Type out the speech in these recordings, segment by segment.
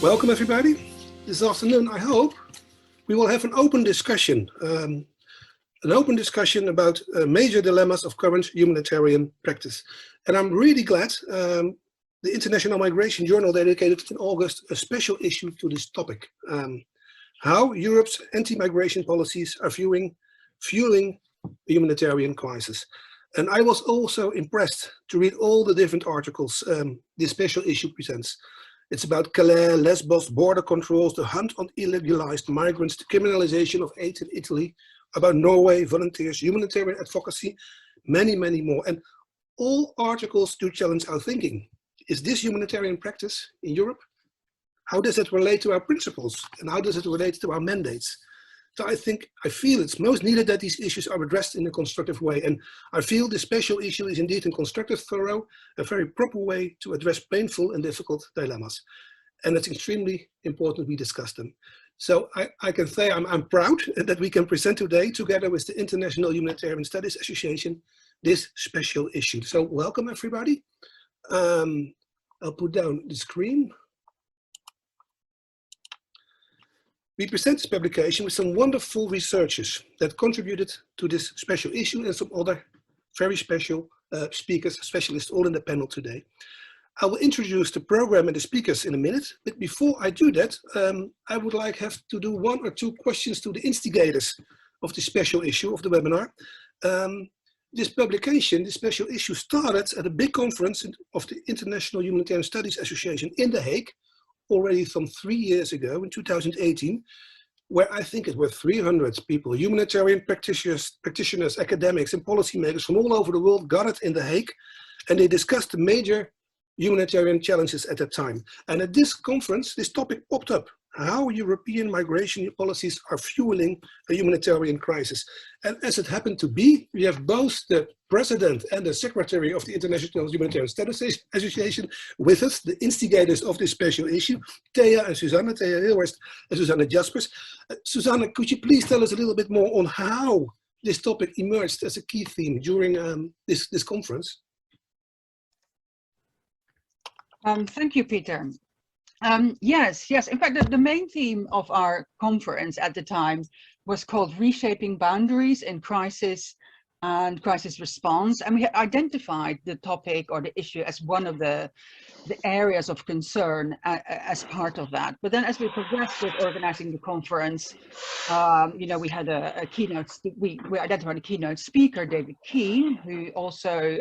Welcome everybody. This afternoon, I hope, we will have an open discussion about major dilemmas of current humanitarian practice. And I'm really glad the International Migration Journal dedicated in August a special issue to this topic. How Europe's anti-migration policies are fueling the humanitarian crisis. And I was also impressed to read all the different articles this special issue presents. It's about Calais, Lesbos, border controls, the hunt on illegalized migrants, the criminalisation of aid in Italy, about Norway, volunteers, humanitarian advocacy, many, many more. And all articles do challenge our thinking. Is this humanitarian practice in Europe? How does it relate to our principles? And how does it relate to our mandates? So I feel it's most needed that these issues are addressed in a constructive way. And I feel this special issue is indeed a constructive, thorough, a very proper way to address painful and difficult dilemmas. And it's extremely important we discuss them. So I can say I'm proud that we can present today, together with the International Humanitarian Studies Association, this special issue. So welcome everybody. I'll put down the screen. We present this publication with some wonderful researchers that contributed to this special issue and some other very special speakers, specialists, all in the panel today. I will introduce the program and the speakers in a minute, but before I do that, I would have to do one or two questions to the instigators of the special issue of the webinar. This publication, this special issue, started at a big conference of the International Humanitarian Studies Association in The Hague, already some 3 years ago in 2018, where I think it were 300 people, humanitarian practitioners, academics and policymakers from all over the world gathered in The Hague, and they discussed the major humanitarian challenges at that time. And at this conference, this topic popped up, how European migration policies are fueling a humanitarian crisis. And as it happened to be, we have both the president and the secretary of the International Humanitarian Studies Association with us, the instigators of this special issue, Thea and Susanne, Thea Hilhorst and Susanne Jaspers. Susanne, could you please tell us a little bit more on how this topic emerged as a key theme during this conference? Thank you, Peter. Yes. In fact, the main theme of our conference at the time was called Reshaping Boundaries in Crisis and Crisis Response. And we had identified the topic or the issue as one of the areas of concern as part of that. But then as we progressed with organizing the conference, we had a keynote, we identified a keynote speaker, David Keane, who also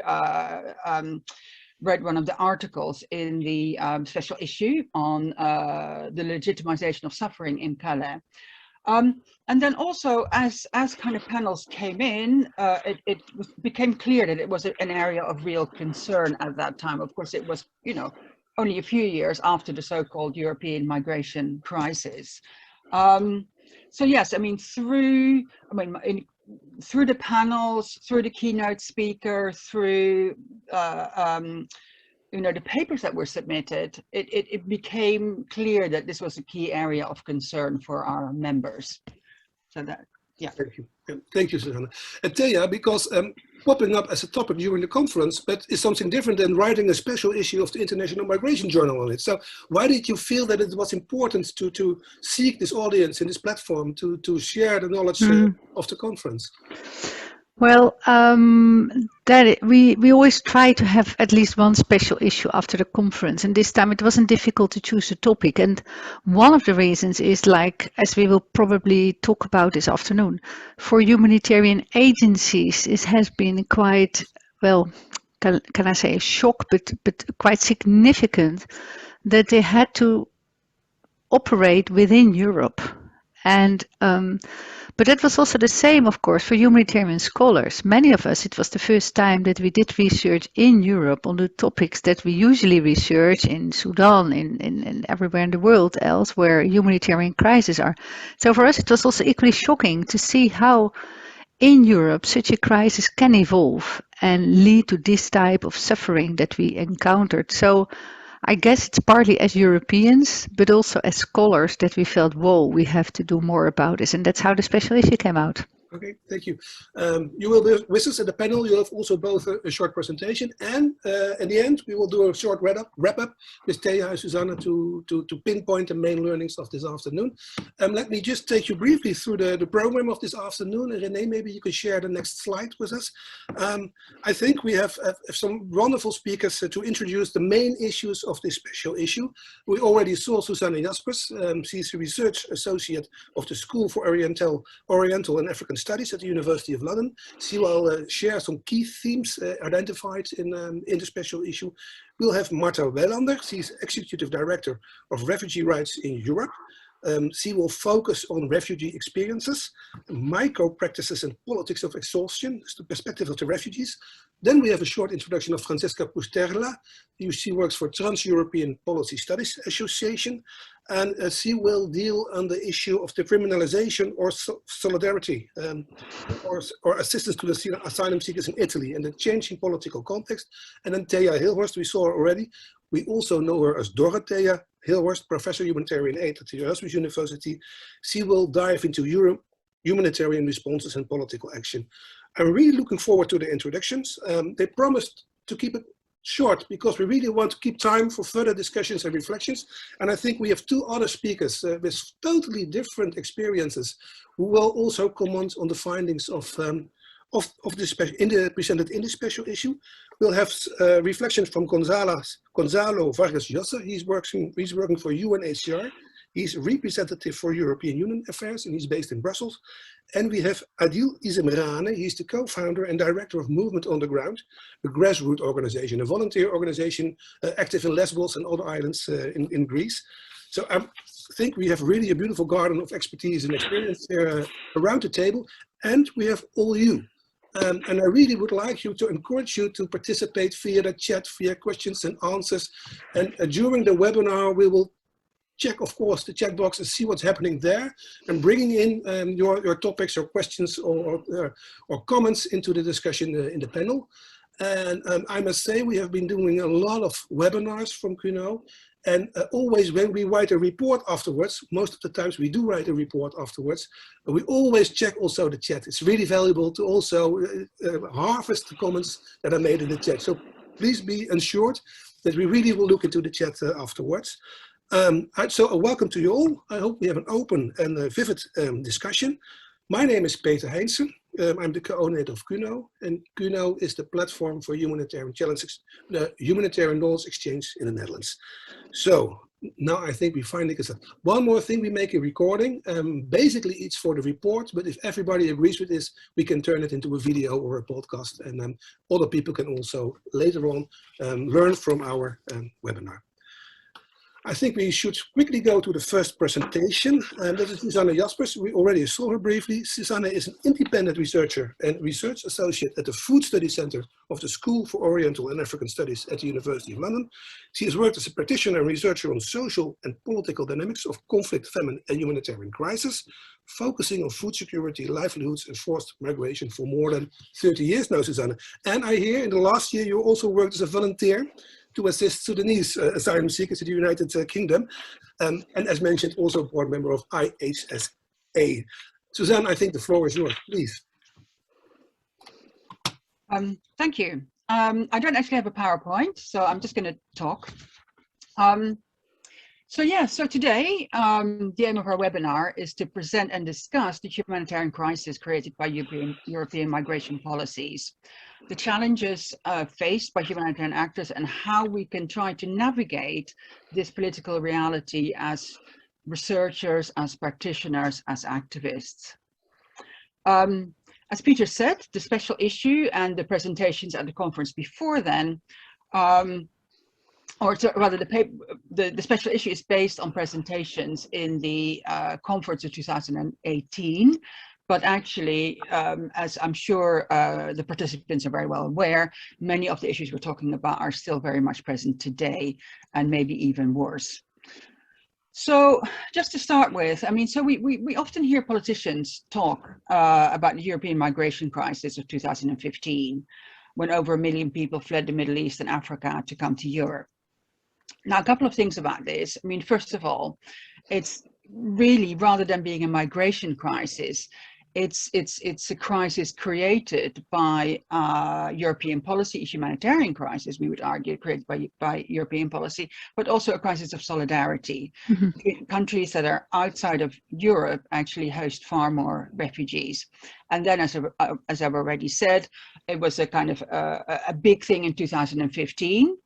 read one of the articles in the special issue on the legitimization of suffering in Calais. And then also as kind of panels came in, it became clear that it was an area of real concern at that time. Of course, it was, only a few years after the so-called European migration crisis. So yes, through the panels, through the keynote speaker, through the papers that were submitted, it became clear that this was a key area of concern for our members. So that, yeah. Thank you. Thank you, Susanne. And Thea, because popping up as a topic during the conference, but is something different than writing a special issue of the International Migration Journal on it. So why did you feel that it was important to seek this audience and this platform to share the knowledge of the conference? Well, we always try to have at least one special issue after the conference, and this time it wasn't difficult to choose a topic. And one of the reasons is, as we will probably talk about this afternoon, for humanitarian agencies, it has been quite, well, can I say a shock, but quite significant that they had to operate within Europe. And but that was also the same, of course, for humanitarian scholars. Many of us, it was the first time that we did research in Europe on the topics that we usually research in Sudan, in everywhere in the world else where humanitarian crises are. So for us, it was also equally shocking to see how in Europe such a crisis can evolve and lead to this type of suffering that we encountered. So I guess it's partly as Europeans, but also as scholars that we felt, whoa, we have to do more about this. And that's how the special issue came out. Okay, thank you. You will be with us at the panel. You'll have also both a short presentation, and at the end we will do a short wrap up with Thea and Susanne to pinpoint the main learnings of this afternoon. Let me just take you briefly through the program of this afternoon. And René, maybe you can share the next slide with us. I think we have some wonderful speakers to introduce the main issues of this special issue. We already saw Susanne Jaspers. She's a research associate of the School for Oriental and African Studies at the University of London. She will share some key themes identified in the special issue. We'll have Marta Welander. She's Executive Director of Refugee Rights in Europe. She will focus on refugee experiences, micro practices and politics of exhaustion, the perspective of the refugees. Then we have a short introduction of Francesca Pusterla. She works for Trans-European Policy Studies Association, and she will deal on the issue of the criminalisation or solidarity or assistance to the asylum seekers in Italy and the changing political context. And then Thea Hilhorst, we saw her already. We also know her as Dorothea Hilhorst, Professor Humanitarian Aid at the Erasmus University. She will dive into humanitarian responses and political action. I'm really looking forward to the introductions. They promised to keep it short because we really want to keep time for further discussions and reflections. And I think we have two other speakers with totally different experiences who will also comment on the findings of this presented in the special issue. We'll have reflections from Gonzalo Vargas Llosa. He's working for UNHCR. He's representative for European Union affairs and he's based in Brussels. And we have Adil Izemrane. He's the co-founder and director of Movement on the Ground, a grassroots organization, a volunteer organization active in Lesbos and other islands in Greece. So I think we have really a beautiful garden of expertise and experience here around the table, and we have all you. And I really would like you to encourage you to participate via the chat, via questions and answers. And during the webinar, we will check, of course, the chat box and see what's happening there, and bringing in your topics or questions or comments into the discussion in the panel. And I must say, we have been doing a lot of webinars from KUNO. And always when we write a report afterwards, most of the times we do write a report afterwards, we always check also the chat. It's really valuable to also harvest the comments that are made in the chat. So please be assured that we really will look into the chat afterwards. So welcome to you all. I hope we have an open and vivid discussion. My name is Peter Heinsen. I'm the coordinator of KUNO, and KUNO is the platform for humanitarian challenges, the humanitarian knowledge exchange in the Netherlands. So now I think we finally can start. One more thing, we make a recording. Basically it's for the report, but if everybody agrees with this, we can turn it into a video or a podcast, and other people can also later on learn from our webinar. I think we should quickly go to the first presentation. This is Susanne Jaspers. We already saw her briefly. Susanne is an independent researcher and research associate at the Food Study Center of the School for Oriental and African Studies at the University of London. She has worked as a practitioner and researcher on social and political dynamics of conflict, famine, and humanitarian crisis, focusing on food security, livelihoods, and forced migration for more than 30 years now, Susanne. And I hear in the last year you also worked as a volunteer to assist Sudanese asylum seekers in the United Kingdom, and as mentioned, also board member of IHSA. Susanne, I think the floor is yours, please. Thank you. I don't actually have a PowerPoint, so I'm just going to talk. So today, the aim of our webinar is to present and discuss the humanitarian crisis created by European migration policies, the challenges faced by humanitarian actors, and how we can try to navigate this political reality as researchers, as practitioners, as activists. As Peter said, the special issue and the presentations at the conference before then, the special issue is based on presentations in the conference of 2018. But actually, as I'm sure the participants are very well aware, many of the issues we're talking about are still very much present today, and maybe even worse. So just to start with, I mean, so we often hear politicians talk about the European migration crisis of 2015, when over 1 million people fled the Middle East and Africa to come to Europe. Now, a couple of things about this. I mean, first of all, it's really, rather than being a migration crisis, It's a crisis created by European policy, a humanitarian crisis, we would argue, created by European policy, but also a crisis of solidarity. Mm-hmm. Countries that are outside of Europe actually host far more refugees. And then, as I've already said, it was a kind of a big thing in 2015,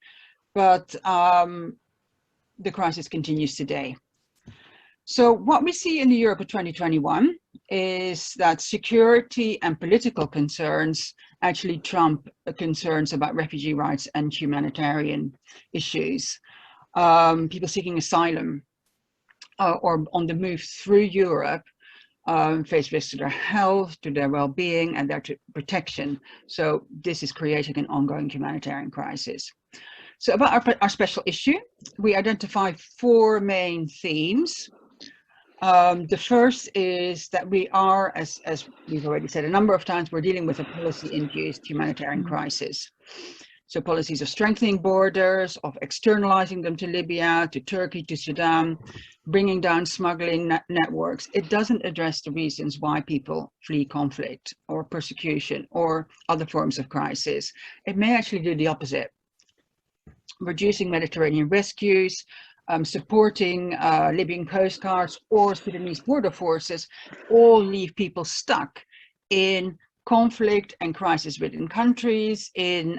but the crisis continues today. So what we see in the Europe of 2021 is that security and political concerns actually trump concerns about refugee rights and humanitarian issues. People seeking asylum or on the move through Europe face risks to their health, to their well-being, and their protection. So this is creating an ongoing humanitarian crisis. So about our special issue, we identify 4 main themes. The first is that we are, as we've already said a number of times, we're dealing with a policy-induced humanitarian crisis. So policies of strengthening borders, of externalizing them to Libya, to Turkey, to Sudan, bringing down smuggling networks. It doesn't address the reasons why people flee conflict or persecution or other forms of crisis. It may actually do the opposite. Reducing Mediterranean rescues, supporting Libyan coast guards or Sudanese border forces, all leave people stuck in conflict and crisis within countries, in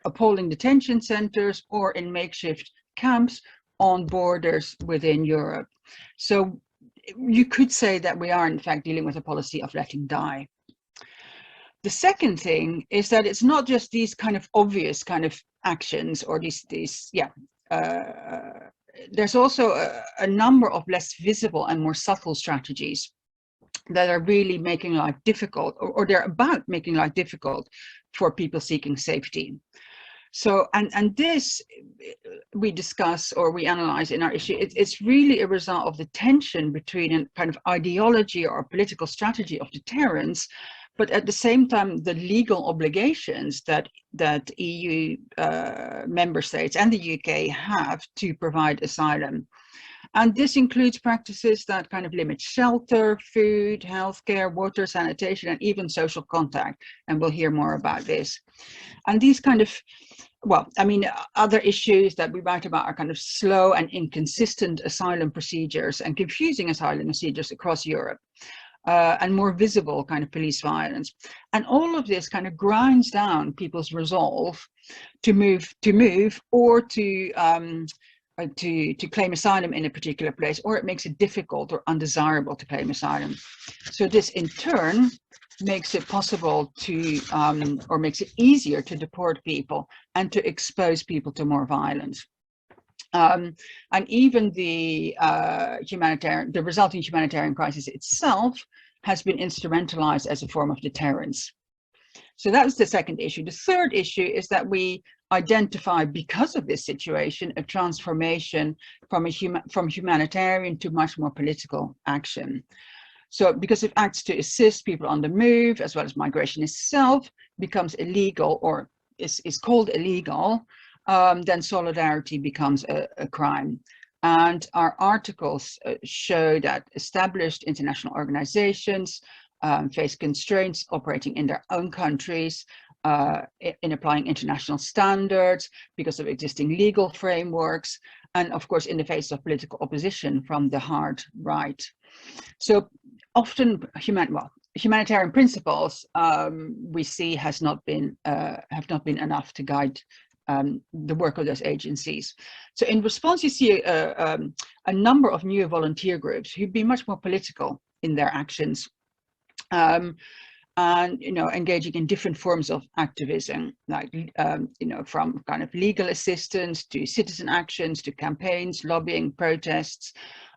appalling detention centers, or in makeshift camps on borders within Europe. So you could say that we are in fact dealing with a policy of letting die. The second thing is that it's not just these kind of obvious kind of actions or there's also a number of less visible and more subtle strategies that are really making life difficult, or they're about making life difficult for people seeking safety. So, and this we discuss or we analyze in our issue, it's really a result of the tension between a kind of ideology or political strategy of deterrence, but at the same time, the legal obligations that EU member states and the UK have to provide asylum. And this includes practices that kind of limit shelter, food, healthcare, water, sanitation, and even social contact. And we'll hear more about this. And these kind of, well, I mean, other issues that we write about are kind of slow and inconsistent asylum procedures and confusing asylum procedures across Europe. And more visible kind of police violence. And all of this kind of grinds down people's resolve to move or to claim asylum in a particular place, or it makes it difficult or undesirable to claim asylum. So this in turn makes it possible to, or makes it easier to deport people and to expose people to more violence. And even the resulting humanitarian crisis itself has been instrumentalized as a form of deterrence. So that's the second issue. The third issue is that we identify, because of this situation, a transformation from humanitarian to much more political action. So because it acts to assist people on the move, as well as migration itself becomes illegal or is called illegal, then solidarity becomes a crime. And our articles show that established international organizations face constraints operating in their own countries, in applying international standards because of existing legal frameworks, and of course in the face of political opposition from the hard right. So often humanitarian principles we see have not been enough to guide the work of those agencies. So in response, you see a number of new volunteer groups who've been much more political in their actions, and engaging in different forms of activism, like from kind of legal assistance to citizen actions to campaigns, lobbying, protests.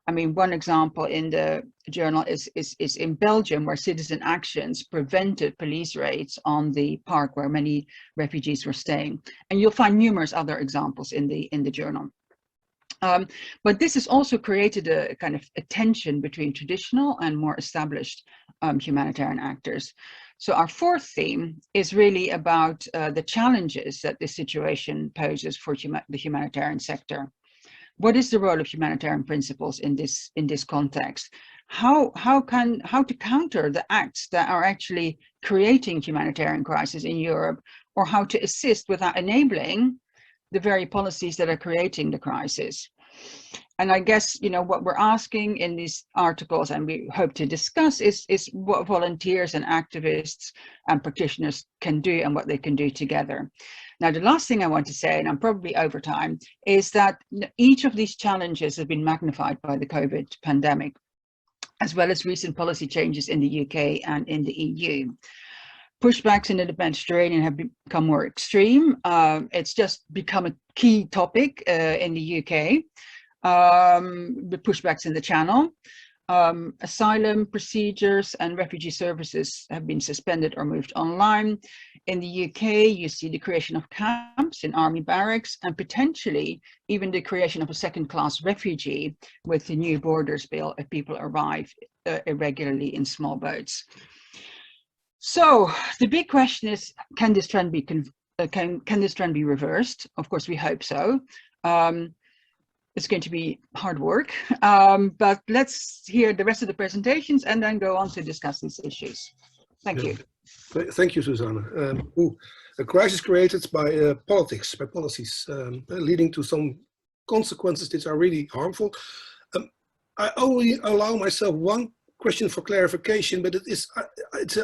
I mean, one example in the journal is in Belgium, where citizen actions prevented police raids on the park where many refugees were staying. And you'll find numerous other examples in the journal. But this has also created a kind of a tension between traditional and more established humanitarian actors. So our fourth theme is really about the challenges that this situation poses for the humanitarian sector. What is the role of humanitarian principles in this context? how to counter the acts that are actually creating humanitarian crisis in Europe, or how to assist without enabling the very policies that are creating the crisis. And I guess, you know, what we're asking in these articles, and we hope to discuss, is what volunteers and activists and practitioners can do and what they can do together. Now, the last thing I want to say, and I'm probably over time, is that each of these challenges has been magnified by the COVID pandemic, as well as recent policy changes in the UK and in the EU. Pushbacks in the Mediterranean have become more extreme. It's just become a key topic in the UK. The pushbacks in the Channel. Asylum procedures and refugee services have been suspended or moved online. In the UK, you see the creation of camps in army barracks, and potentially even the creation of a second-class refugee with the new borders bill if people arrive irregularly in small boats. So the big question is, can this trend be can this trend be reversed? Of course, we hope so. It's going to be hard work, but let's hear the rest of the presentations and then go on to discuss these issues. Thank you. Thank you, Susanne. A crisis created by politics, by policies, leading to some consequences that are really harmful. I only allow myself one question for clarification, but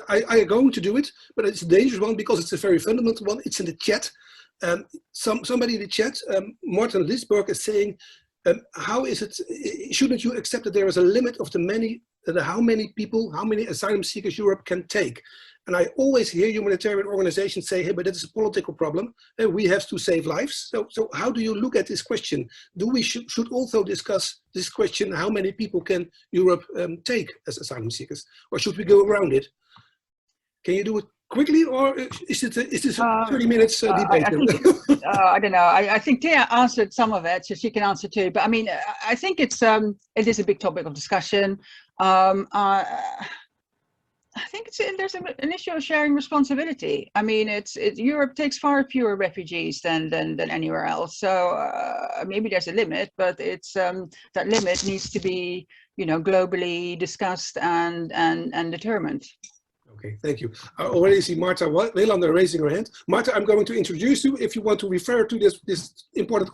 I am going to do it, but it's a dangerous one because it's a very fundamental one. It's in the chat. Somebody in the chat, Martin Lisberg, is saying, how is it, shouldn't you accept that there is a limit of how many people, how many asylum seekers Europe can take? And I always hear humanitarian organizations say, hey, but that is a political problem. We have to save lives. So how do you look at this question? Do we should also discuss this question, how many people can Europe take as asylum seekers? Or should we go around it? Can you do it quickly, or is this a 30 minutes debate? I don't know. I think Thea answered some of it, so she can answer too. But I mean, I think it is a big topic of discussion. I think there's an issue of sharing responsibility. I mean, Europe takes far fewer refugees than anywhere else. So maybe there's a limit, but that limit needs to be, you know, globally discussed and determined. Okay, thank you. I already see Marta Welander raising her hand. Marta, I'm going to introduce you. If you want to refer to this important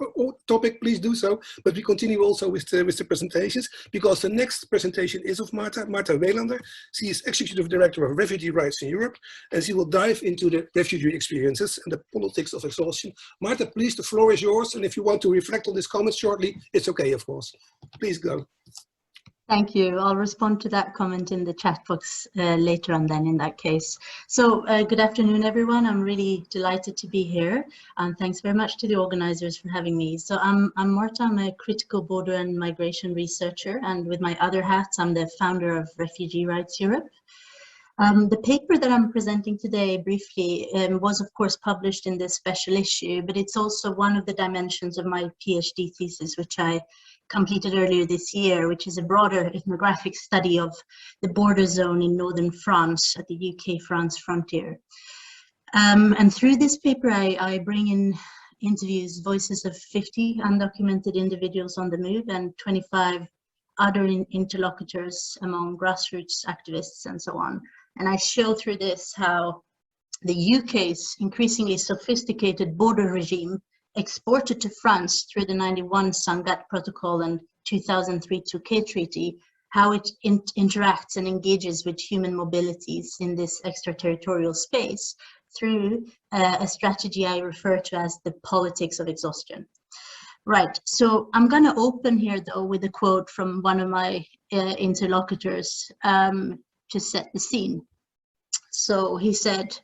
topic, please do so. But we continue also with the presentations, because the next presentation is of Marta Welander. She is Executive Director of Refugee Rights in Europe, and she will dive into the refugee experiences and the politics of exhaustion. Marta, please, the floor is yours. And if you want to reflect on this comment shortly, it's okay, of course. Please go. Thank you. I'll respond to that comment in the chat box later on then in that case. So good afternoon, everyone. I'm really delighted to be here. And thanks very much to the organizers for having me. So I'm Marta. I'm a critical border and migration researcher. And with my other hats, I'm the founder of Refugee Rights Europe. The paper that I'm presenting today briefly was of course published in this special issue, but it's also one of the dimensions of my PhD thesis, which I completed earlier this year, which is a broader ethnographic study of the border zone in northern France at the UK-France frontier. And through this paper, I bring in interviews, voices of 50 undocumented individuals on the move and 25 other interlocutors among grassroots activists and so on. And I show through this how the UK's increasingly sophisticated border regime exported to France through the 91 Sangatte Protocol and 2003 Touquet Treaty, how it interacts and engages with human mobilities in this extraterritorial space through a strategy I refer to as the politics of exhaustion. Right, so I'm going to open here though with a quote from one of my interlocutors to set the scene. So he said,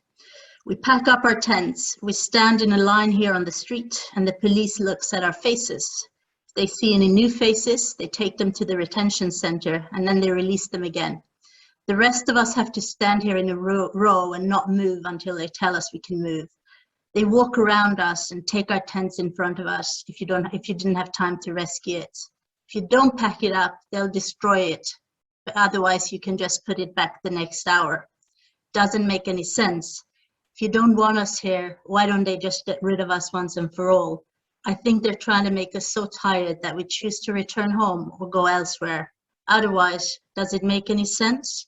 "We pack up our tents, we stand in a line here on the street, and the police looks at our faces. If they see any new faces, they take them to the retention center, and then they release them again. The rest of us have to stand here in a row and not move until they tell us we can move. They walk around us and take our tents in front of us if you didn't have time to rescue it. If you don't pack it up, they'll destroy it, but otherwise you can just put it back the next hour. Doesn't make any sense. If you don't want us here, why don't they just get rid of us once and for all? I think they're trying to make us so tired that we choose to return home or go elsewhere. Otherwise, does it make any sense?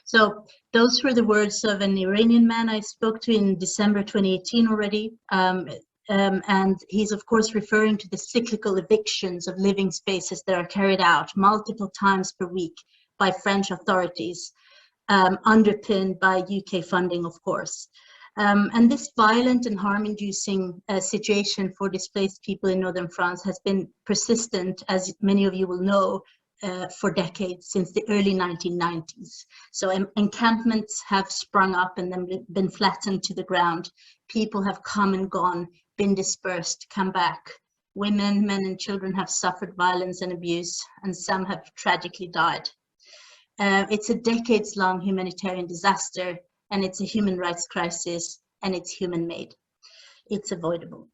So those were the words of an Iranian man I spoke to in December 2018 already. And he's of course referring to the cyclical evictions of living spaces that are carried out multiple times per week by French authorities, underpinned by UK funding, of course. And this violent and harm-inducing situation for displaced people in northern France has been persistent, as many of you will know, for decades, since the early 1990s. So encampments have sprung up and then been flattened to the ground. People have come and gone, been dispersed, come back. Women, men and children have suffered violence and abuse, and some have tragically died. It's a decades-long humanitarian disaster, and it's a human rights crisis, and it's human-made. It's avoidable.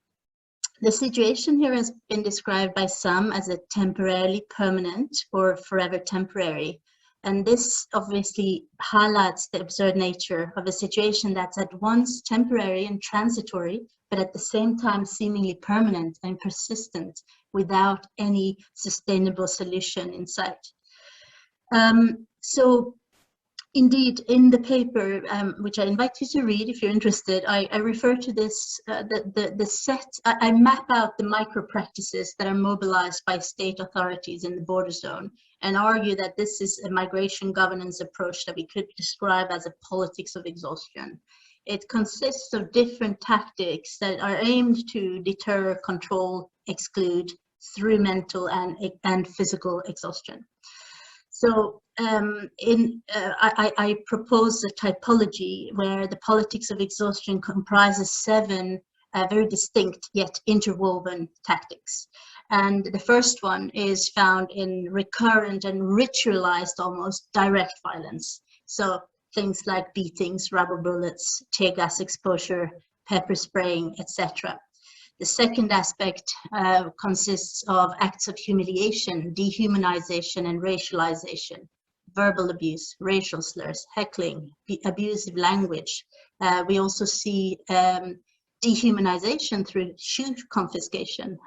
The situation here has been described by some as a temporarily permanent or forever temporary. And this obviously highlights the absurd nature of a situation that's at once temporary and transitory, but at the same time seemingly permanent and persistent without any sustainable solution in sight. So indeed, in the paper, which I invite you to read if you're interested, I refer to this, I map out the micro practices that are mobilized by state authorities in the border zone and argue that this is a migration governance approach that we could describe as a politics of exhaustion. It consists of different tactics that are aimed to deter, control, exclude through mental and physical exhaustion. So I propose a typology where the politics of exhaustion comprises 7 very distinct yet interwoven tactics. And the first one is found in recurrent and ritualized almost direct violence. So things like beatings, rubber bullets, tear gas exposure, pepper spraying, etc. The second aspect consists of acts of humiliation, dehumanization, and racialization, verbal abuse, racial slurs, heckling, abusive language. We also see dehumanization through shoe confiscation,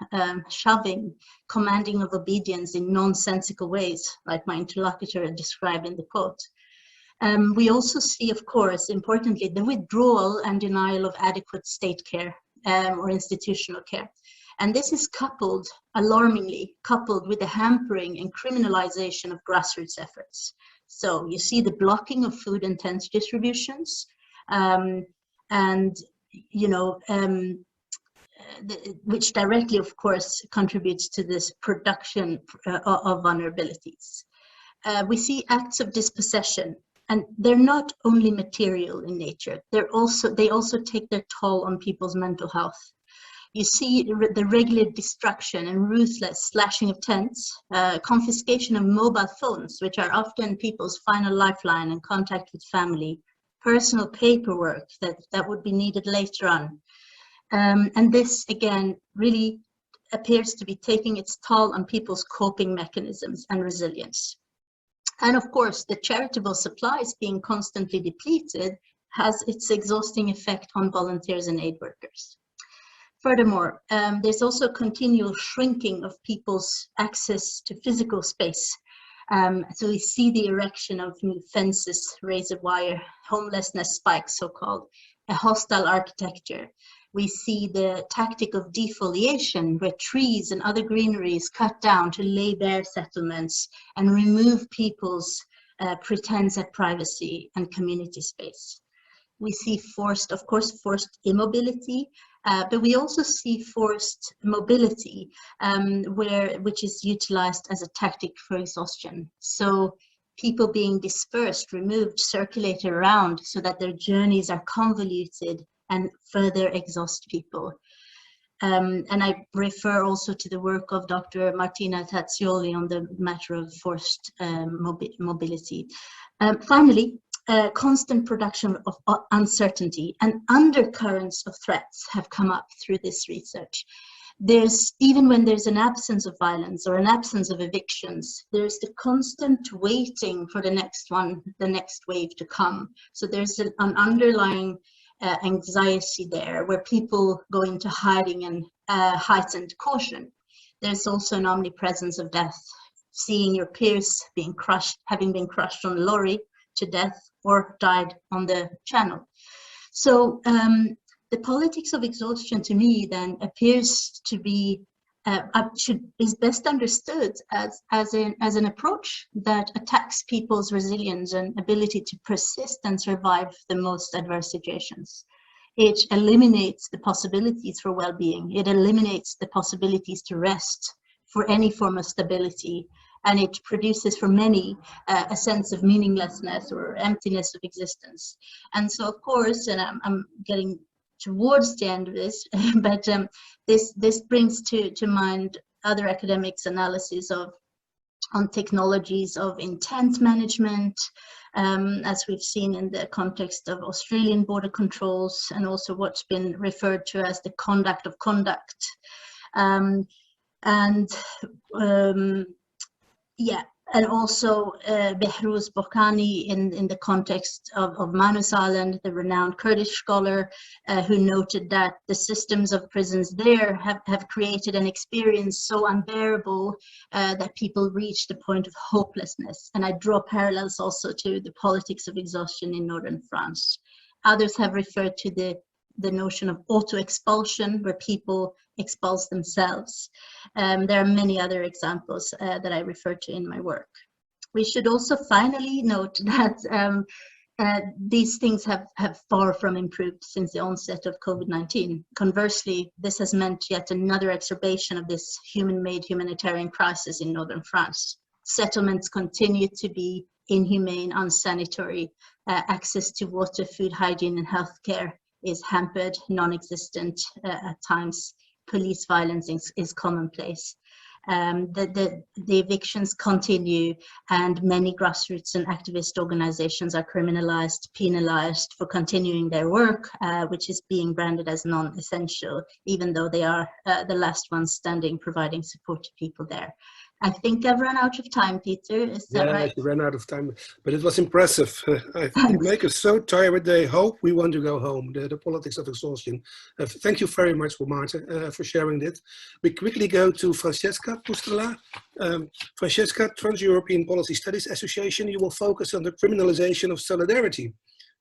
shoving, commanding of obedience in nonsensical ways, like my interlocutor described in the quote. We also see, of course, importantly, the withdrawal and denial of adequate state care or institutional care. And this is coupled, alarmingly, coupled with the hampering and criminalization of grassroots efforts. So you see the blocking of food and tent distributions, which directly, of course, contributes to this production of vulnerabilities. We see acts of dispossession, and they're not only material in nature, they also take their toll on people's mental health. You see the regular destruction and ruthless slashing of tents, confiscation of mobile phones, which are often people's final lifeline and contact with family, personal paperwork that would be needed later on. And this, again, really appears to be taking its toll on people's coping mechanisms and resilience. And of course, the charitable supplies being constantly depleted has its exhausting effect on volunteers and aid workers. Furthermore, there's also continual shrinking of people's access to physical space. So we see the erection of new fences, razor wire, homelessness spikes, so-called, a hostile architecture. We see the tactic of defoliation, where trees and other greenery is cut down to lay bare settlements and remove people's pretense at privacy and community space. We see forced immobility, but we also see forced mobility, which is utilized as a tactic for exhaustion. So people being dispersed, removed, circulated around so that their journeys are convoluted and further exhaust people. And I refer also to the work of Dr. Martina Tazzioli on the matter of forced mobility. Finally, constant production of uncertainty and undercurrents of threats have come up through this research. Even when there's an absence of violence or an absence of evictions, there's the constant waiting for the next wave to come. So there's an underlying anxiety there where people go into hiding and heightened caution. There's also an omnipresence of death, seeing your peers being crushed, having been crushed on a lorry to death or died on the channel. So the politics of exhaustion to me then appears to be is best understood as an approach that attacks people's resilience and ability to persist and survive the most adverse situations. It eliminates the possibilities for well-being. It eliminates the possibilities to rest, for any form of stability, and it produces for many a sense of meaninglessness or emptiness of existence. And so, of course, and I'm getting towards the end of this, but this brings to mind other academics' analysis on technologies of intent management, as we've seen in the context of Australian border controls, and also what's been referred to as the conduct of conduct. Yeah, and also Behrouz Bokhani in the context of Manus Island, the renowned Kurdish scholar, who noted that the systems of prisons there have created an experience so unbearable that people reach the point of hopelessness. And I draw parallels also to the politics of exhaustion in northern France. Others have referred to the notion of auto-expulsion, where people expulse themselves. There are many other examples that I refer to in my work. We should also finally note that these things have far from improved since the onset of COVID-19. Conversely, this has meant yet another exacerbation of this human-made humanitarian crisis in northern France. Settlements continue to be inhumane, unsanitary. Access to water, food, hygiene, and healthcare is hampered, non-existent at times. Police violence is commonplace. The evictions continue, and many grassroots and activist organizations are criminalized, penalized for continuing their work, which is being branded as non-essential, even though they are the last ones standing, providing support to people there. I think I've run out of time, Peter. Is that right? You ran out of time, but it was impressive. You make us so tired. They hope we want to go home. The politics of exhaustion. Thank you very much, Marta, for sharing that. We quickly go to Francesca Pustrala. Francesca, Trans-European Policy Studies Association. You will focus on the criminalization of solidarity,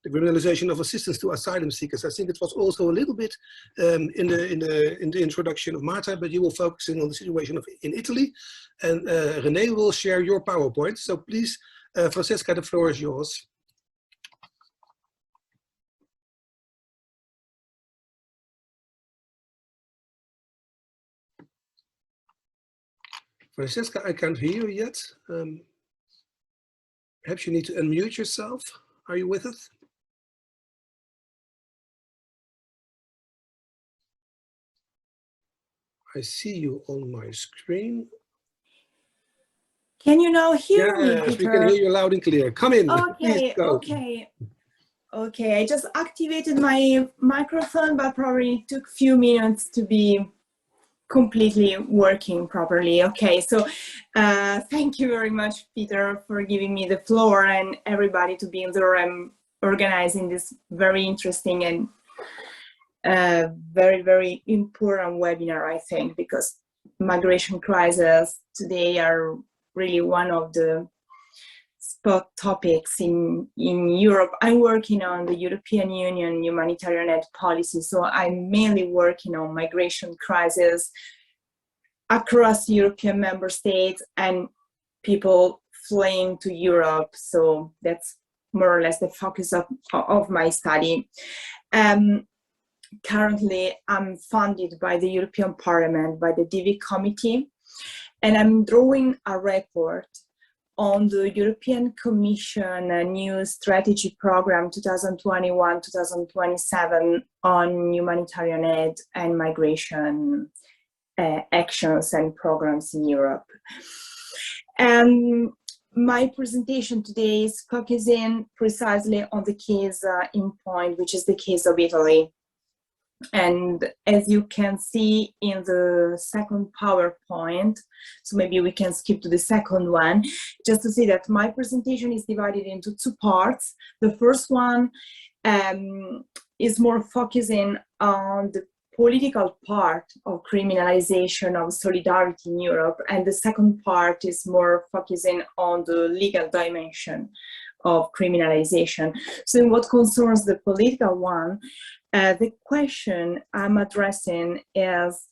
the criminalization of assistance to asylum seekers. I think it was also a little bit in the introduction of Marta, but you will focus on the situation in Italy. And René will share your PowerPoint. So please, Francesca, the floor is yours. Francesca, I can't hear you yet. Perhaps you need to unmute yourself. Are you with us? I see you on my screen. Can you now hear me, Peter? Yes, we can hear you loud and clear. Come in. Okay, okay. I just activated my microphone, but probably took a few minutes to be completely working properly. Okay, so thank you very much, Peter, for giving me the floor, and everybody to be in the room organizing this very interesting and very, very important webinar, I think, because migration crises today are really one of the spot topics in Europe. I'm working on the European Union humanitarian aid policy, so I'm mainly working on migration crisis across European member states and people fleeing to Europe. So that's more or less the focus of my study. Currently, I'm funded by the European Parliament, by the DV Committee, and I'm drawing a report on the European Commission new strategy program 2021-2027 on humanitarian aid and migration actions and programs in Europe. And my presentation today is focusing precisely on the case in point, which is the case of Italy. And as you can see in the second PowerPoint, so maybe we can skip to the second one, just to see that my presentation is divided into two parts. The first one is more focusing on the political part of criminalization of solidarity in Europe, and the second part is more focusing on the legal dimension of criminalization. So in what concerns the political one, the question I'm addressing is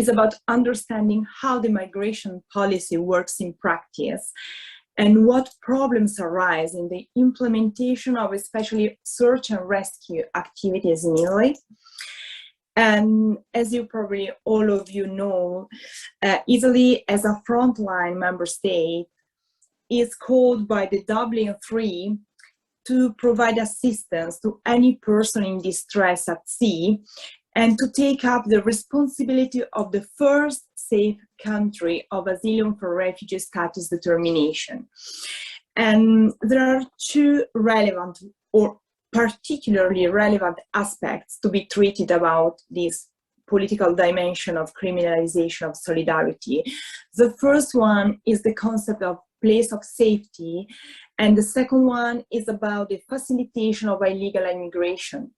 about understanding how the migration policy works in practice and what problems arise in the implementation of especially search and rescue activities in Italy. And as you probably all of you know, Italy as a frontline member state is called by the Dublin III to provide assistance to any person in distress at sea and to take up the responsibility of the first safe country of asylum for refugee status determination. And there are two relevant or particularly relevant aspects to be treated about this political dimension of criminalization of solidarity. The first one is the concept of place of safety, and the second one is about the facilitation of illegal immigration.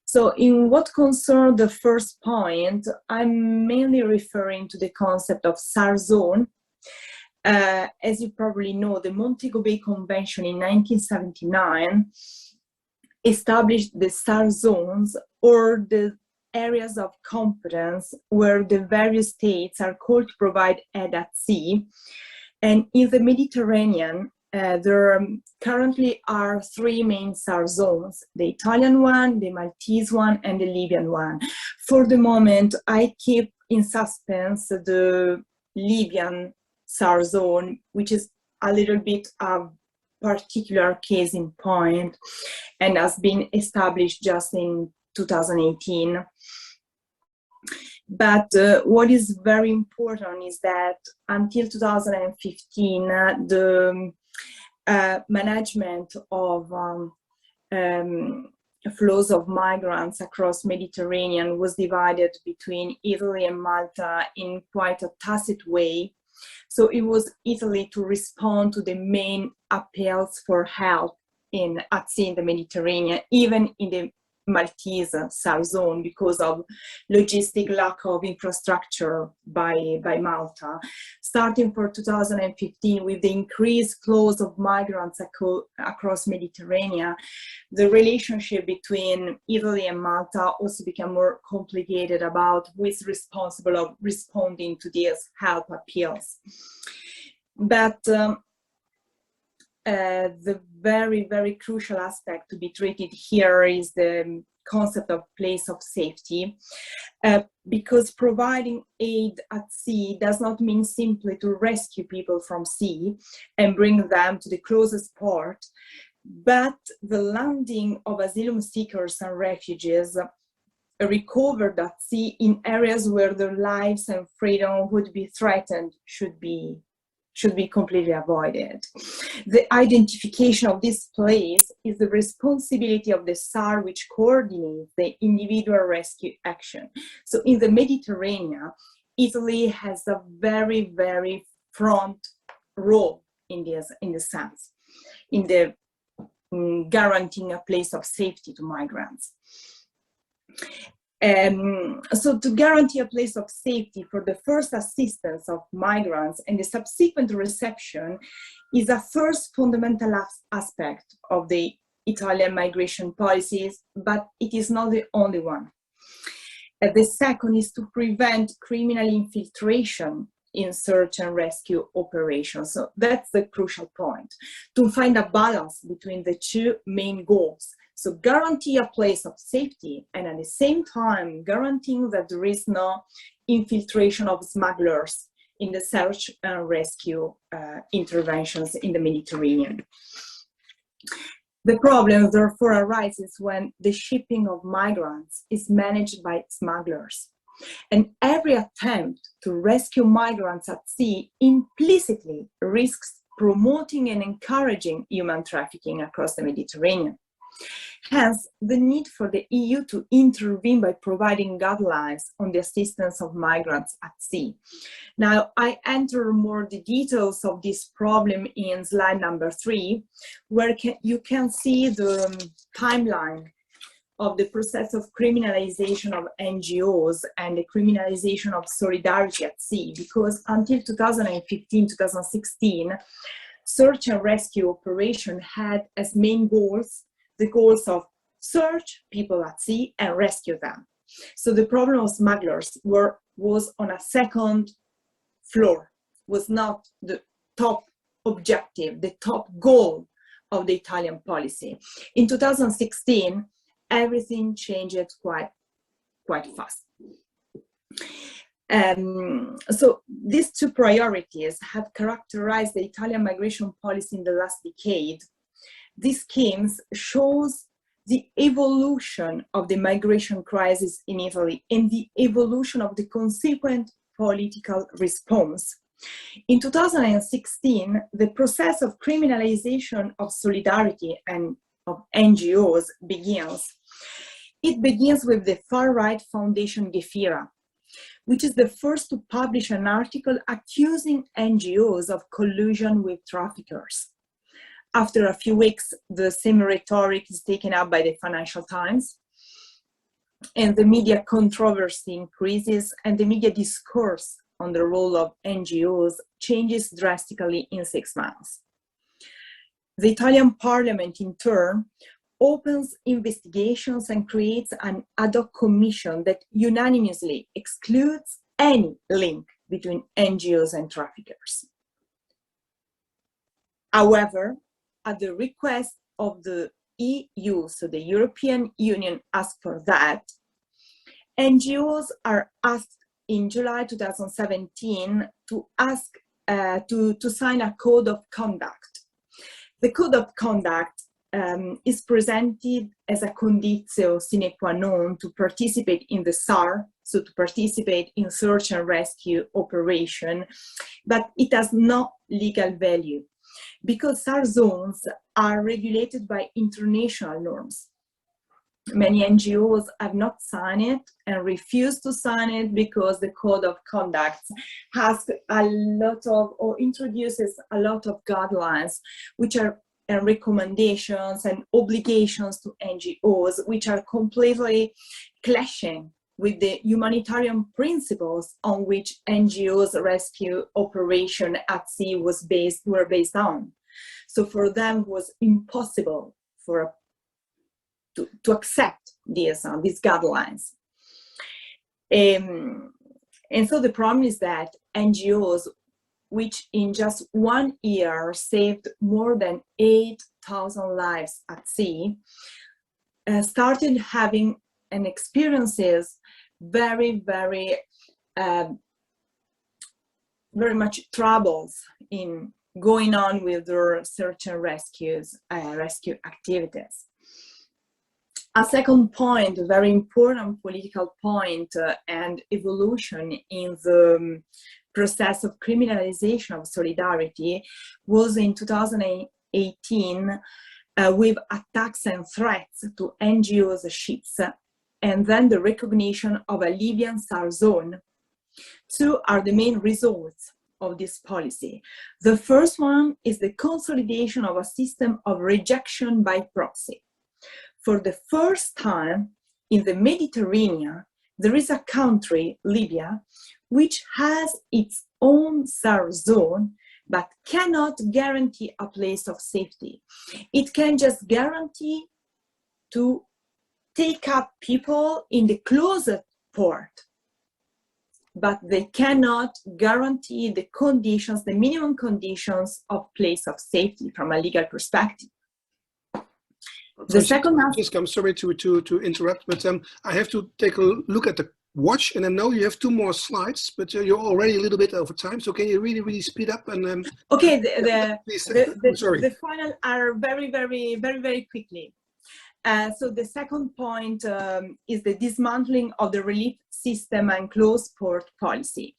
So in what concerns the first point, I'm mainly referring to the concept of SAR zone. As you probably know, the Montego Bay Convention in 1979 established the SAR zones, or the areas of competence where the various states are called to provide aid at sea. And in the Mediterranean, there currently are three main SAR zones: the Italian one, the Maltese one, and the Libyan one. For the moment, I keep in suspense the Libyan SAR zone, which is a little bit a particular case in point and has been established just in 2018. But what is very important is that until 2015, the management of flows of migrants across Mediterranean was divided between Italy and Malta in quite a tacit way. So it was Italy to respond to the main appeals for help at sea in the Mediterranean, even in the Maltese SAR zone, because of logistic lack of infrastructure by Malta. Starting for 2015, with the increased flows of migrants across Mediterranean, the relationship between Italy and Malta also became more complicated about who is responsible of responding to these help appeals. But the very, very crucial aspect to be treated here is the concept of place of safety, because providing aid at sea does not mean simply to rescue people from sea and bring them to the closest port, but the landing of asylum seekers and refugees recovered at sea in areas where their lives and freedom would be threatened should be completely avoided. The identification of this place is the responsibility of the SAR, which coordinates the individual rescue action. So in the Mediterranean, Italy has a very, very front role in the sense, in the guaranteeing a place of safety to migrants. So to guarantee a place of safety for the first assistance of migrants and the subsequent reception is a first fundamental aspect of the Italian migration policies, but it is not the only one. The second is to prevent criminal infiltration in search and rescue operations. So that's the crucial point, to find a balance between the two main goals. So guarantee a place of safety, and at the same time guaranteeing that there is no infiltration of smugglers in the search and rescue interventions in the Mediterranean. The problem therefore arises when the shipping of migrants is managed by smugglers. And every attempt to rescue migrants at sea implicitly risks promoting and encouraging human trafficking across the Mediterranean. Hence, the need for the EU to intervene by providing guidelines on the assistance of migrants at sea. Now, I enter more the details of this problem in slide number 3, where you can see the timeline of the process of criminalization of NGOs and the criminalization of solidarity at sea, because until 2015, 2016, search and rescue operation had as main goals the goals of search people at sea and rescue them. So the problem of smugglers was on a second floor, was not the top objective, the top goal of the Italian policy. In 2016, everything changed quite fast. So these two priorities have characterized the Italian migration policy in the last decade. These schemes shows the evolution of the migration crisis in Italy and the evolution of the consequent political response. In 2016, the process of criminalization of solidarity and of NGOs begins. It begins with the far-right foundation Gefira, which is the first to publish an article accusing NGOs of collusion with traffickers. After a few weeks, the same rhetoric is taken up by the Financial Times, and the media controversy increases, and the media discourse on the role of NGOs changes drastically in 6 months. The Italian Parliament, in turn, opens investigations and creates an ad hoc commission that unanimously excludes any link between NGOs and traffickers. However, at the request of the EU, so the European Union asked for that, NGOs are asked in July 2017 to ask to sign a code of conduct. The code of conduct is presented as a conditio sine qua non to participate in the SAR, so to participate in search and rescue operation, but it has no legal value because SAR zones are regulated by international norms. Many NGOs have not signed it and refuse to sign it because the code of conduct has a lot of, or introduces a lot of guidelines, which are and recommendations and obligations to NGOs, which are completely clashing with the humanitarian principles on which NGOs rescue operation at sea were based on. So for them, it was impossible to accept these guidelines. And so the problem is that NGOs, which in just 1 year saved more than 8,000 lives at sea, started having and experiences very much troubles in going on with their search and rescue activities. A second point, a very important political point and evolution in the process of criminalization of solidarity was in 2018 with attacks and threats to NGOs' ships, and then the recognition of a Libyan SAR zone. Two are the main results of this policy. The first one is the consolidation of a system of rejection by proxy. For the first time in the Mediterranean, there is a country, Libya, which has its own SAR zone, but cannot guarantee a place of safety. It can just guarantee to take up people in the closest port, but they cannot guarantee the conditions, the minimum conditions of place of safety from a legal perspective. The second aspect, I'm sorry to interrupt, but I have to take a look at the watch, and I know you have 2 more slides, but you're already a little bit over time. So can you really speed up and? Okay, sorry. The final are very quickly. So the second point is the dismantling of the relief system and closed port policy.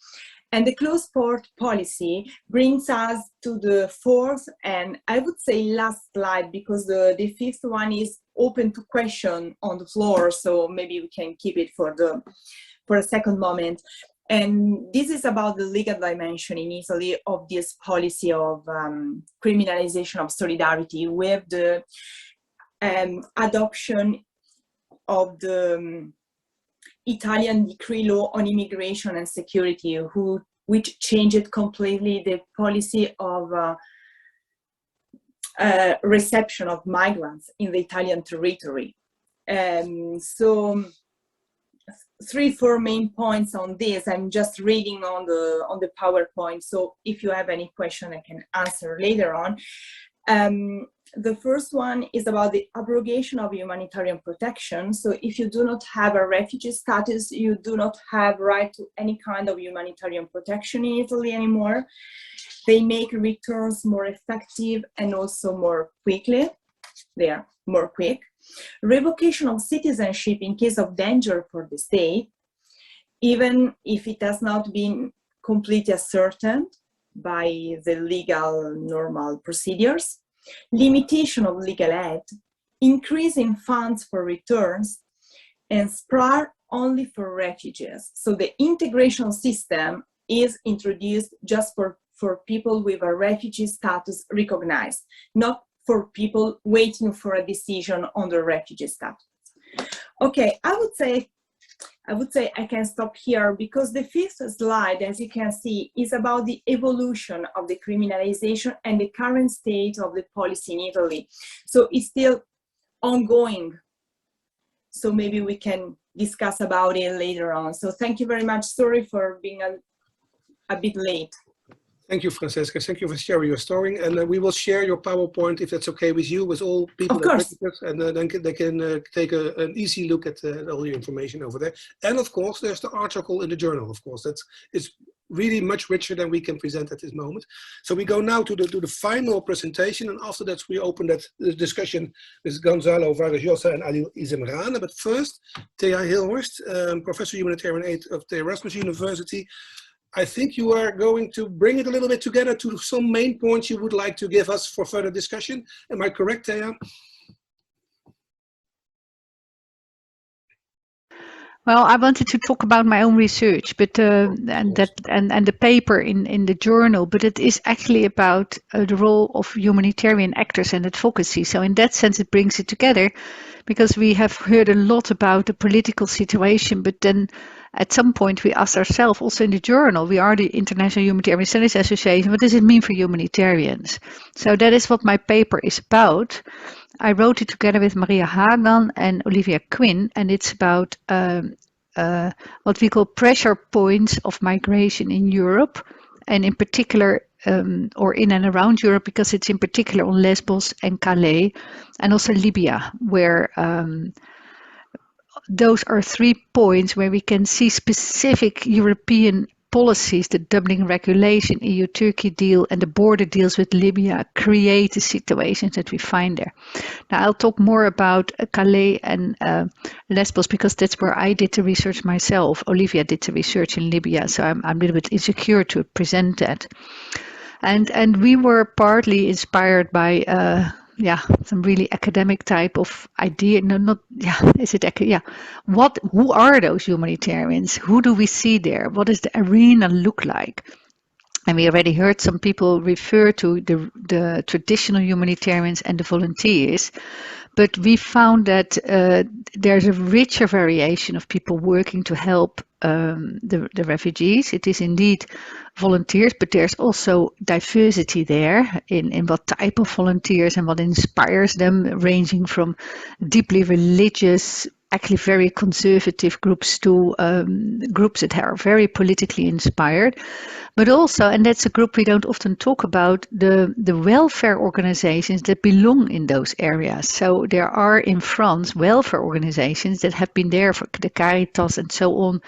And the closed port policy brings us to the 4th and I would say last slide, because the 5th one is open to question on the floor. So maybe we can keep it for a second moment. And this is about the legal dimension in Italy of this policy of criminalization of solidarity with the adoption of the Italian decree law on immigration and security, which changed completely the policy of reception of migrants in the Italian territory. So 3-4 main points on this. I'm just reading on the PowerPoint, so if you have any question I can answer later on. The first one is about the abrogation of humanitarian protection. So if you do not have a refugee status, you do not have right to any kind of humanitarian protection in Italy anymore. They make returns more effective and also more quickly. They are more quick. Revocation of citizenship in case of danger for the state, even if it has not been completely ascertained by the legal normal procedures. Limitation of legal aid, increase in funds for returns, and SPRAR only for refugees. So the integration system is introduced just for people with a refugee status recognized, not for people waiting for a decision on the refugee status. Okay, I would say I can stop here because the fifth slide, as you can see, is about the evolution of the criminalization and the current state of the policy in Italy. So it's still ongoing. So maybe we can discuss about it later on. So thank you very much. Sorry for being a bit late. Thank you, Francesca. Thank you for sharing your story. And we will share your PowerPoint, if that's okay with you, with all people that visit us, and then they can take an easy look at all the information over there. And of course, there's the article in the journal, of course. It's really much richer than we can present at this moment. So we go now to the final presentation, and after that we open the discussion with Gonzalo Vargas-Llosa and Ali Izemrane. But first, Thea Hilhorst, Professor Humanitarian Aid of the Erasmus University. I think you are going to bring it a little bit together to some main points you would like to give us for further discussion. Am I correct, Thea? Well, I wanted to talk about my own research, but and the paper in the journal, but it is actually about the role of humanitarian actors and advocacy. So in that sense, it brings it together, because we have heard a lot about the political situation, but then at some point we asked ourselves, also in the journal, we are the International Humanitarian Studies Association, what does it mean for humanitarians? So that is what my paper is about. I wrote it together with Maria Hagan and Olivia Quinn, and it's about what we call pressure points of migration in Europe, and in particular, or in and around Europe, because it's in particular on Lesbos and Calais, and also Libya, where those are 3 points where we can see specific European policies, the Dublin regulation, EU-Turkey deal, and the border deals with Libya create the situations that we find there. Now, I'll talk more about Calais and Lesbos, because that's where I did the research myself. Olivia did the research in Libya, so I'm a little bit insecure to present that. And we were partly inspired by some really academic type of idea. Who are those humanitarians? Who do we see there? What does the arena look like? And we already heard some people refer to the traditional humanitarians and the volunteers, but we found that there's a richer variation of people working to help the refugees. It is indeed volunteers, but there's also diversity there in what type of volunteers and what inspires them, ranging from deeply religious, actually very conservative groups to groups that are very politically inspired. But also, and that's a group we don't often talk about, the welfare organizations that belong in those areas. So there are in France welfare organizations that have been there for the Caritas and so on,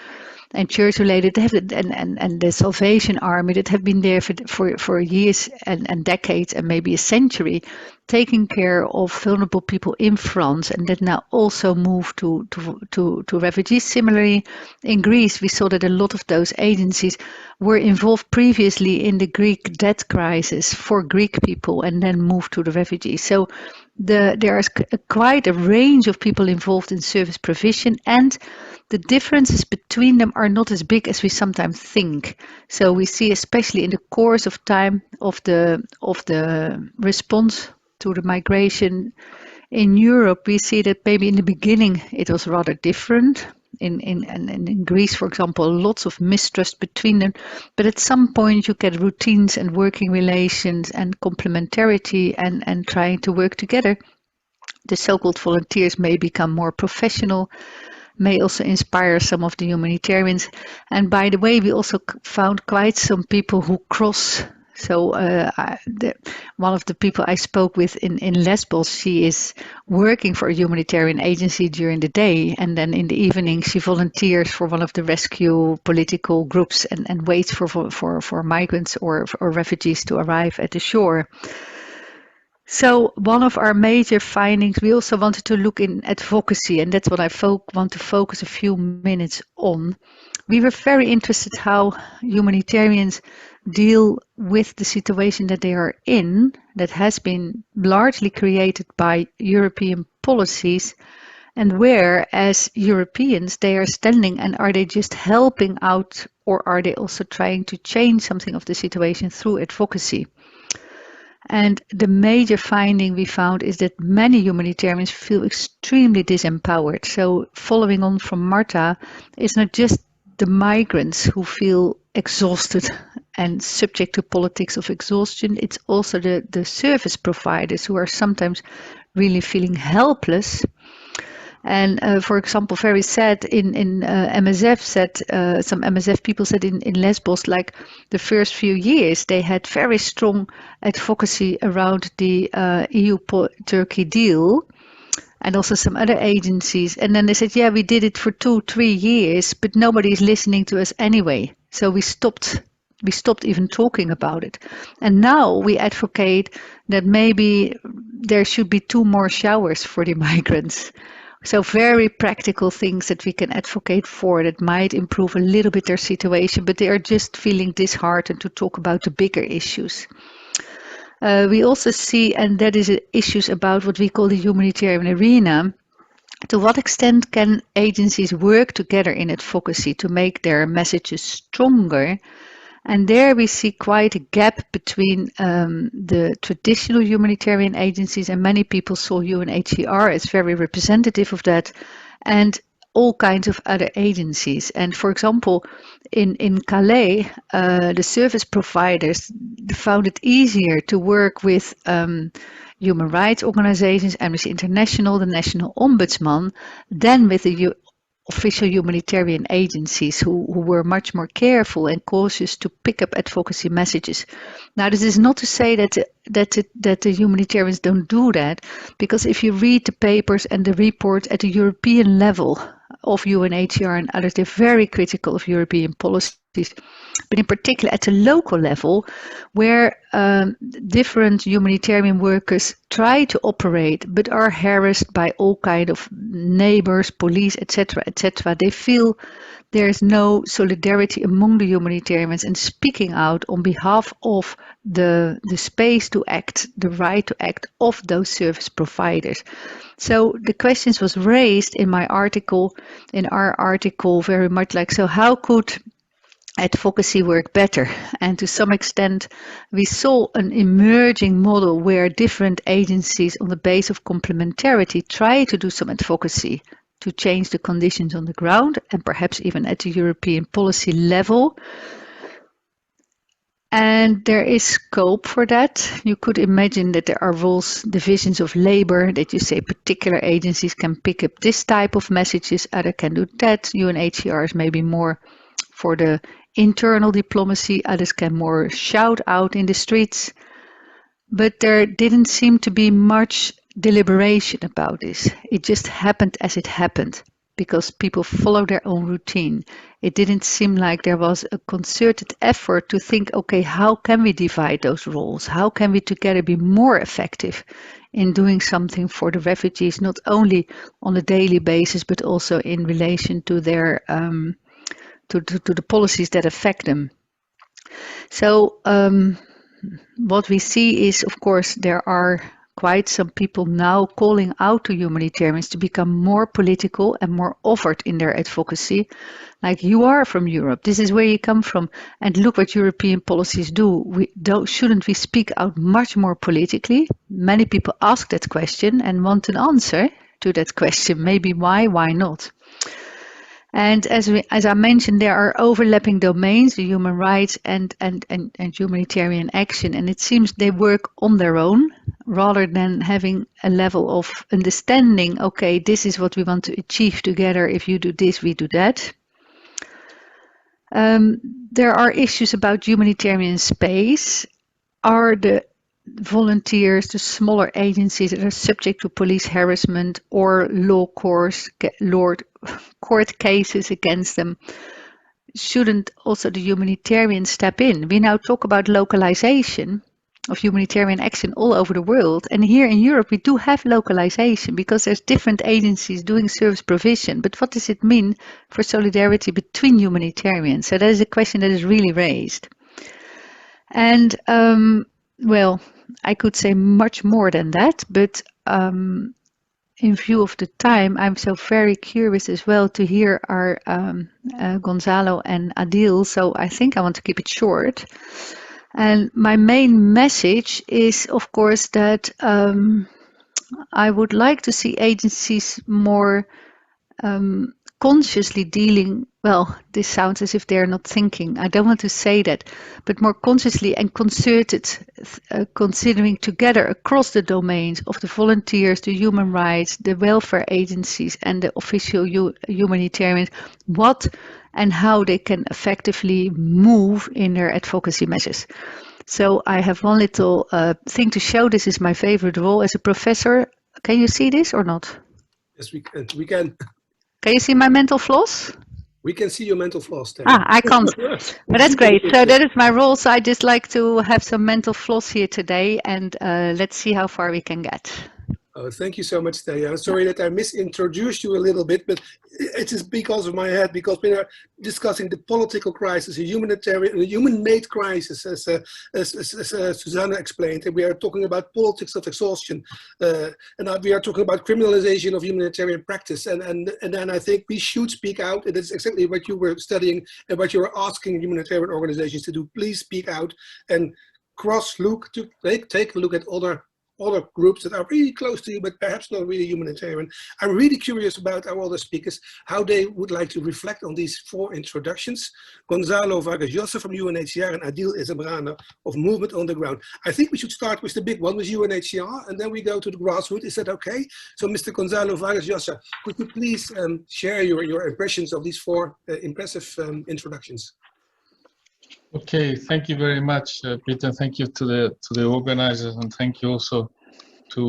and church-related, and the Salvation Army that have been there for years and decades and maybe a century, taking care of vulnerable people in France, and that now also move to refugees. Similarly, in Greece, we saw that a lot of those agencies were involved previously in the Greek debt crisis for Greek people and then moved to the refugees. So there is quite a range of people involved in service provision, and the differences between them are not as big as we sometimes think. So we see, especially in the course of time of the response to the migration In Europe, we see that maybe in the beginning it was rather different. In Greece, for example, lots of mistrust between them. But at some point you get routines and working relations and complementarity and trying to work together. The so-called volunteers may become more professional, may also inspire some of the humanitarians. And by the way, we also found quite some people who cross. So one of the people I spoke with in Lesbos, she is working for a humanitarian agency during the day, and then in the evening she volunteers for one of the rescue political groups and waits for migrants or refugees to arrive at the shore. So one of our major findings, we also wanted to look in advocacy, and that's what I want to focus a few minutes on. We were very interested how humanitarians deal with the situation that they are in, that has been largely created by European policies, and where, as Europeans, they are standing, and are they just helping out, or are they also trying to change something of the situation through advocacy? And the major finding we found is that many humanitarians feel extremely disempowered. So following on from Marta, it's not just the migrants who feel exhausted and subject to politics of exhaustion, it's also the service providers who are sometimes really feeling helpless. And for example, very sad in MSF said, some MSF people said in Lesbos, like the first few years, they had very strong advocacy around the EU-Turkey deal, and also some other agencies. And then they said, yeah, we did it for 2-3 years, but nobody is listening to us anyway. So we stopped even talking about it. And now we advocate that maybe there should be 2 more showers for the migrants. So very practical things that we can advocate for that might improve a little bit their situation, but they are just feeling disheartened to talk about the bigger issues. We also see, and that is issues about what we call the humanitarian arena. To what extent can agencies work together in advocacy to make their messages stronger? And there we see quite a gap between the traditional humanitarian agencies, and many people saw UNHCR as very representative of that, and all kinds of other agencies. And for example, in Calais, the service providers found it easier to work with human rights organizations, Amnesty International, the National Ombudsman, than with the official humanitarian agencies who were much more careful and cautious to pick up advocacy messages. Now, this is not to say that the humanitarians don't do that, because if you read the papers and the reports at the European level of UNHCR and others, they're very critical of European policies. But in particular at the local level, where different humanitarian workers try to operate but are harassed by all kinds of neighbors, police, etc., etc., they feel there is no solidarity among the humanitarians and speaking out on behalf of the space to act, the right to act of those service providers. So the questions was raised in my article, in our article, very much like, so how could advocacy work better? And to some extent we saw an emerging model where different agencies on the base of complementarity try to do some advocacy to change the conditions on the ground, and perhaps even at the European policy level. And there is scope for that. You could imagine that there are rules, divisions of labor, that you say particular agencies can pick up this type of messages, other can do that. UNHCR is maybe more for the internal diplomacy, others can more shout out in the streets. But there didn't seem to be much deliberation about this. It just happened as it happened, because people follow their own routine. It didn't seem like there was a concerted effort to think, okay, how can we divide those roles? How can we together be more effective in doing something for the refugees, not only on a daily basis, but also in relation to their to the policies that affect them. So what we see is, of course, there are quite some people now calling out to humanitarians to become more political and more overt in their advocacy. Like, you are from Europe, this is where you come from, and look what European policies do. Shouldn't we speak out much more politically? Many people ask that question and want an answer to that question. Maybe why not? And as I mentioned, there are overlapping domains, the human rights and humanitarian action, and it seems they work on their own rather than having a level of understanding, okay, this is what we want to achieve together. If you do this, we do that. There are issues about humanitarian space. Are the volunteers, the smaller agencies that are subject to police harassment or court cases against them, shouldn't also the humanitarians step in? We now talk about localization of humanitarian action all over the world, and here in Europe we do have localization because there's different agencies doing service provision, but what does it mean for solidarity between humanitarians? So that is a question that is really raised. And well, I could say much more than that, but in view of the time, I'm so very curious as well to hear our Gonzalo and Adil, so I think I want to keep it short. And my main message is, of course, that I would like to see agencies more consciously dealing, well, this sounds as if they're not thinking, I don't want to say that, but more consciously and concerted, considering together across the domains of the volunteers, the human rights, the welfare agencies and the official humanitarians, what and how they can effectively move in their advocacy measures. So I have one little thing to show. This is my favorite role as a professor. Can you see this or not? Yes, we can. We can. Can you see my mental floss? We can see your mental floss. I can't. But that's great. So that is my role. So I just like to have some mental floss here today, and let's see how far we can get. Oh, thank you so much, Thea. I'm sorry that I misintroduced you a little bit, but it is because of my head, because we are discussing the political crisis, a humanitarian, a human-made crisis, as Susanna explained, and we are talking about politics of exhaustion, and we are talking about criminalisation of humanitarian practice, and then I think we should speak out, and that's exactly what you were studying and what you were asking humanitarian organizations to do. Please speak out and cross-look, to take a look at other groups that are really close to you, but perhaps not really humanitarian. I'm really curious about our other speakers, how they would like to reflect on these 4 introductions. Gonzalo Vargas Llosa from UNHCR and Adil Zambrano of Movement on the Ground. I think we should start with the big one, with UNHCR, and then we go to the grassroots. Is that okay? So Mr. Gonzalo Vargas Llosa, could you please share your impressions of these 4 impressive introductions? Okay, thank you very much, Peter. Thank you to the organizers, and thank you also to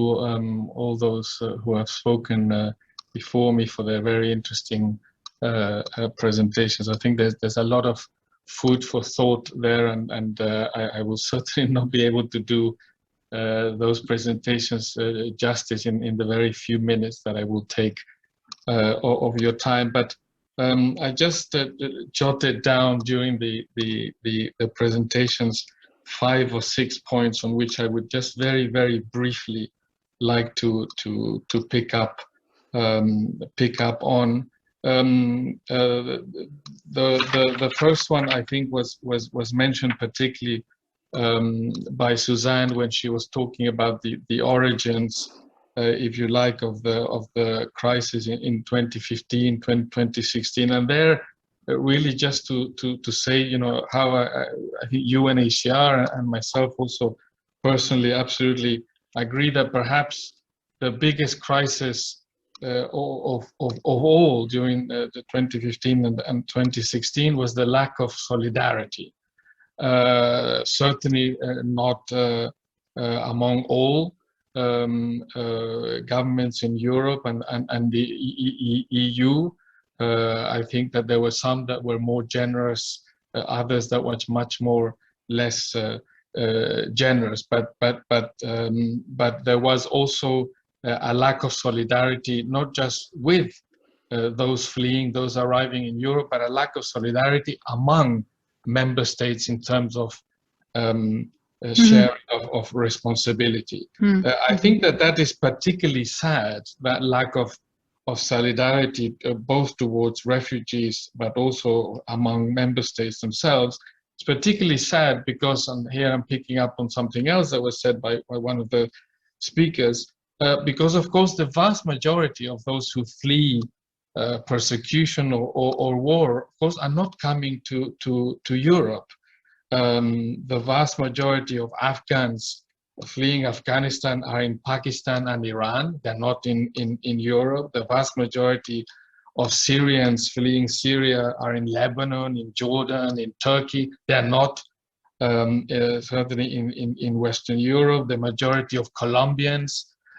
all those who have spoken before me for their very interesting presentations. I think there's a lot of food for thought there, and I will certainly not be able to do those presentations justice in the very few minutes that I will take of your time. But I just jotted down during the presentations 5 or 6 points on which I would just very, very briefly like to pick up on. The first one, I think, was mentioned particularly by Suzanne when she was talking about the origins, if you like, of the crisis in 2015, 2016, and there really just to say, you know, how I think UNHCR and myself also personally absolutely agree that perhaps the biggest crisis of all during the 2015 and 2016 was the lack of solidarity. Certainly not among all governments in Europe and the EU. I think that there were some that were more generous, others that were much more less generous. But there was also a lack of solidarity, not just with those fleeing, those arriving in Europe, but a lack of solidarity among member states in terms of sharing of responsibility. I think that is particularly sad, that lack of solidarity, both towards refugees, but also among member states themselves. It's particularly sad because, and here I'm picking up on something else that was said by one of the speakers, because of course the vast majority of those who flee persecution or war, of course, are not coming to Europe. The vast majority of Afghans fleeing Afghanistan are in Pakistan and Iran. They're not in Europe. The vast majority of Syrians fleeing Syria are in Lebanon, in Jordan, in Turkey. They're not certainly in Western Europe. The majority of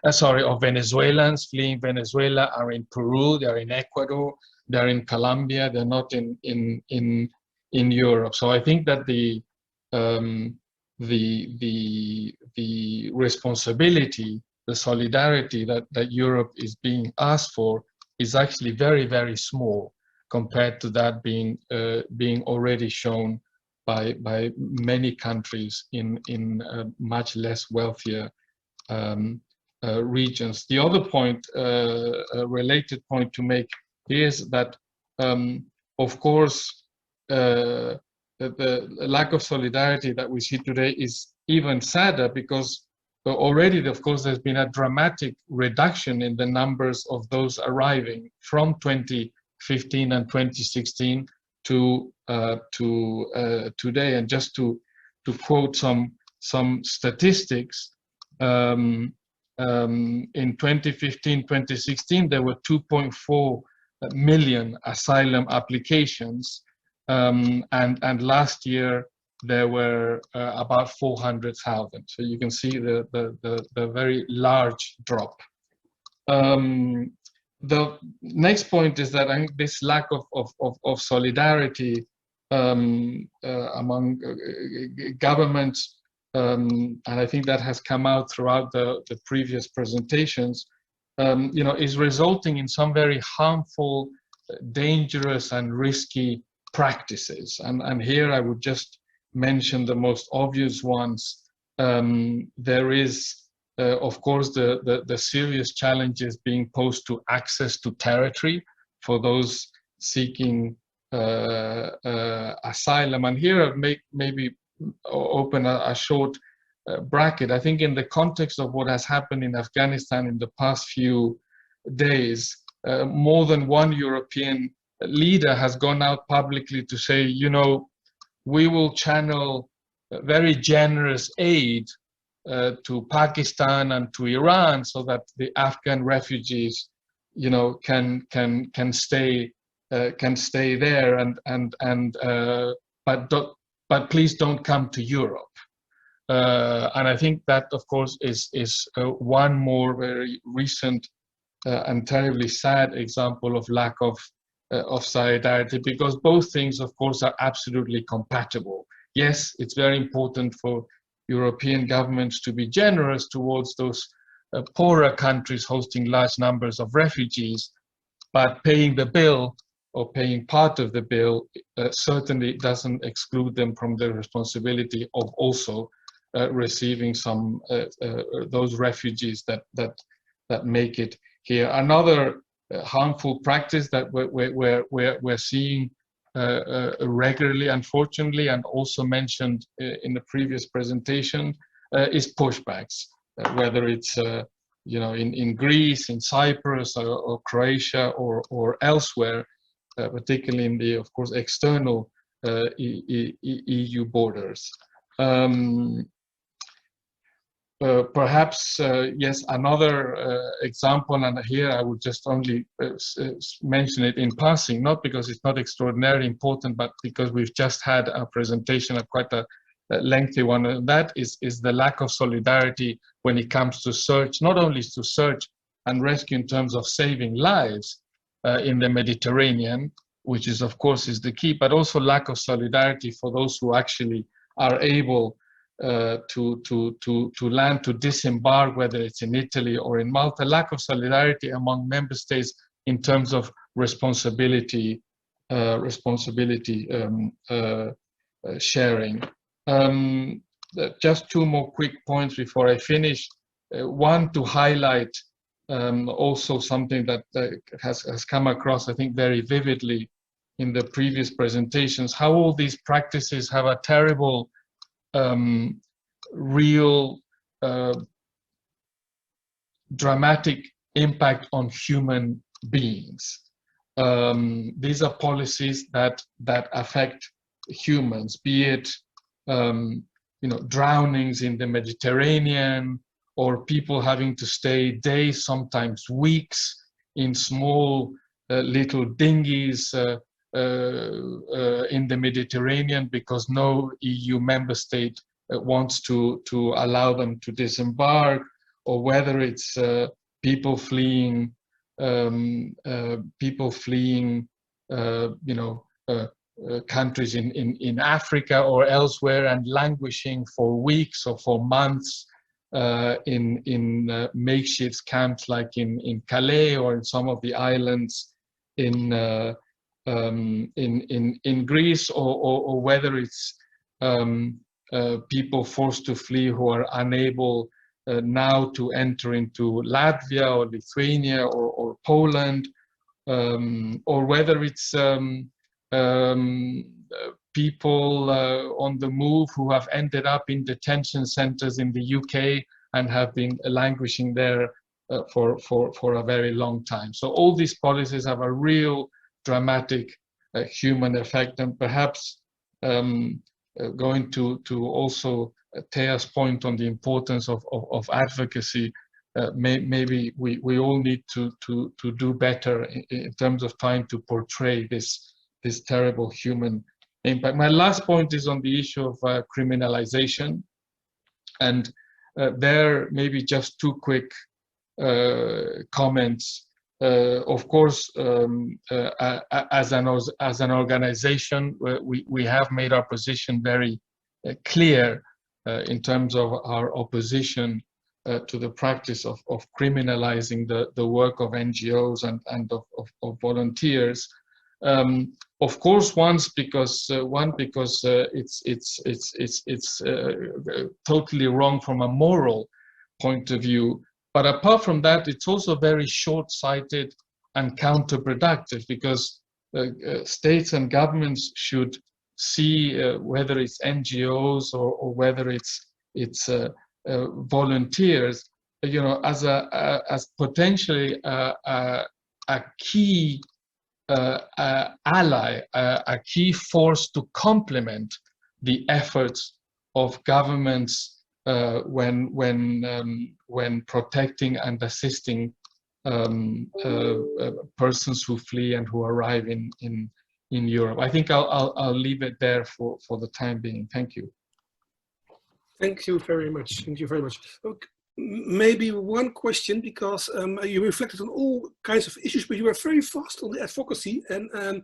of Venezuelans fleeing Venezuela are in Peru, they're in Ecuador, they're in Colombia, they're not in Europe. So I think that the responsibility, the solidarity that Europe is being asked for is actually very, very small compared to that being already shown by many countries in much less wealthier regions. The other point, a related point to make here is that, of course, the lack of solidarity that we see today is even sadder because already, of course, there's been a dramatic reduction in the numbers of those arriving from 2015 and 2016 to today. And just to quote some statistics, in 2015-2016, there were 2.4 million asylum applications, and last year there were about 400,000. So you can see the very large drop. The next point is that I think this lack of solidarity among governments, and I think that has come out throughout the previous presentations, is resulting in some very harmful, dangerous and risky practices. And here I would just mention the most obvious ones. There is, of course, the serious challenges being posed to access to territory for those seeking asylum. And here I'll maybe open a short bracket. I think in the context of what has happened in Afghanistan in the past few days, more than one European leader has gone out publicly to say, we will channel very generous aid to Pakistan and to Iran so that the Afghan refugees, can stay there, but please don't come to Europe. And I think that, of course, is one more very recent and terribly sad example of lack of solidarity, because both things, of course, are absolutely compatible. Yes, it's very important for European governments to be generous towards those poorer countries hosting large numbers of refugees, but paying the bill or paying part of the bill certainly doesn't exclude them from the responsibility of also receiving some those refugees that make it here. Another harmful practice that we're seeing regularly, unfortunately, and also mentioned in the previous presentation, is pushbacks, whether it's in Greece, in Cyprus, or Croatia, or elsewhere, particularly in the, of course, external EU borders. Perhaps, yes, another example, and here I would just only mention it in passing, not because it's not extraordinarily important, but because we've just had a presentation, quite a lengthy one, and that is the lack of solidarity when it comes to search, not only to search and rescue in terms of saving lives in the Mediterranean, which is, of course, is the key, but also lack of solidarity for those who actually are able to land, to disembark, whether it's in Italy or in Malta. Lack of solidarity among member states in terms of responsibility sharing. just two more quick points before I finish. One, to highlight also something that has come across, I think, very vividly in the previous presentations, how all these practices have a terrible, real, dramatic impact on human beings. These are policies that affect humans, be it drownings in the Mediterranean, or people having to stay days, sometimes weeks, in small little dinghies in the Mediterranean because no EU member state wants to allow them to disembark, or whether it's people fleeing countries in Africa or elsewhere and languishing for weeks or for months in makeshift camps like in Calais or in some of the islands in Greece, or whether it's people forced to flee who are unable now to enter into Latvia or Lithuania or Poland, or whether it's people on the move who have ended up in detention centers in the UK and have been languishing there for a very long time. So all these policies have a real dramatic human effect, and perhaps going to also Thea's point on the importance of advocacy, maybe we all need to do better in terms of trying to portray this terrible human impact. My last point is on the issue of criminalization, and there maybe just two quick comments. Of course, as an organization, we have made our position very clear in terms of our opposition to the practice of criminalizing the work of NGOs and of volunteers. Of course, because it's totally wrong from a moral point of view. But apart from that, it's also very short-sighted and counterproductive, because states and governments should see whether it's NGOs or whether it's volunteers, as potentially a key ally, a key force to complement the efforts of governments when protecting and assisting persons who flee and who arrive in Europe. I think I'll leave it there for the time being. Thank you. Thank you very much. Thank you very much. Okay. Maybe one question, because you reflected on all kinds of issues, but you were very fast on the advocacy, and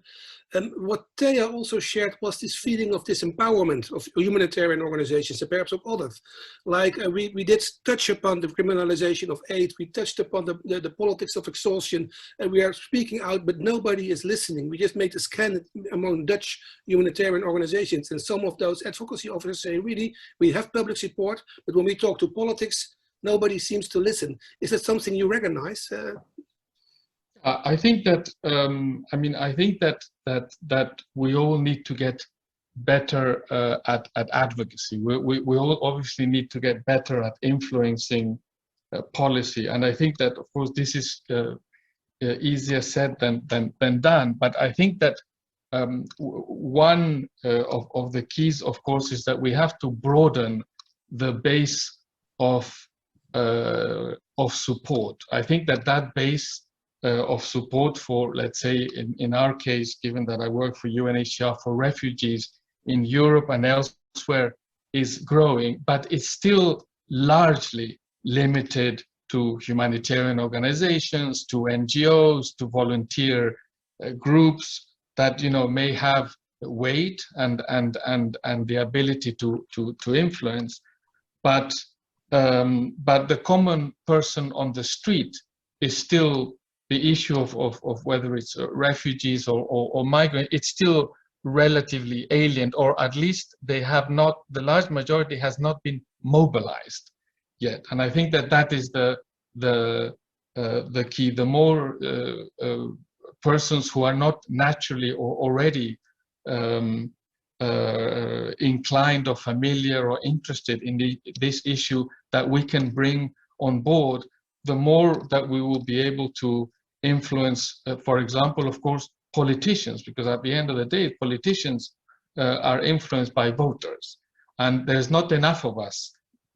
what Thea also shared was this feeling of disempowerment of humanitarian organizations and perhaps of others. Like we did touch upon the criminalization of aid, we touched upon the politics of exhaustion, and we are speaking out, but nobody is listening. We just made a scan among Dutch humanitarian organizations, and some of those advocacy officers say, really, we have public support, but when we talk to politics, nobody seems to listen. Is that something you recognize? I think that I think that we all need to get better at advocacy. We all obviously need to get better at influencing policy, and I think that, of course, this is easier said than done. But I think that one of the keys, of course, is that we have to broaden the base of support. I think that base of support for, let's say, in our case, given that I work for UNHCR, for refugees in Europe and elsewhere, is growing, but it's still largely limited to humanitarian organizations, to NGOs, to volunteer groups that may have weight and the ability to influence, but the common person on the street is still the issue of whether it's refugees or migrants. It's still relatively alien, or at least they have not, the large majority has not been mobilized yet. And I think that that is the key. The more persons who are not naturally or already inclined or familiar or interested in this issue that we can bring on board, the more that we will be able to influence, for example, of course, politicians, because at the end of the day, politicians are influenced by voters, and there's not enough of us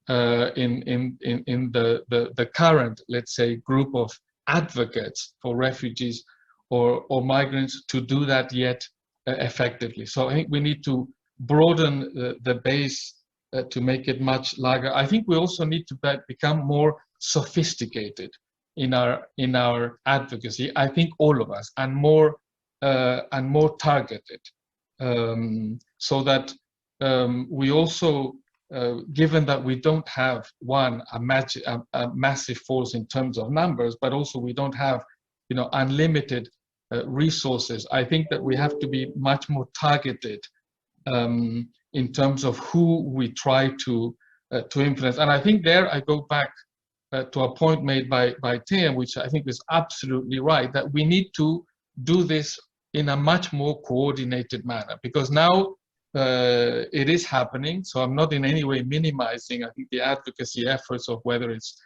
in the current, let's say, group of advocates for refugees or migrants to do that yet effectively. So I think we need to broaden the base to make it much larger. I think we also need to become more sophisticated in our advocacy. I think all of us, and more targeted, so that we also, given that we don't have a massive force in terms of numbers, but also we don't have, unlimited resources. I think that we have to be much more targeted in terms of who we try to influence. And I think there I go back to a point made by Tim, which I think is absolutely right, that we need to do this in a much more coordinated manner, because now it is happening. So I'm not in any way minimizing, I think, the advocacy efforts of whether it's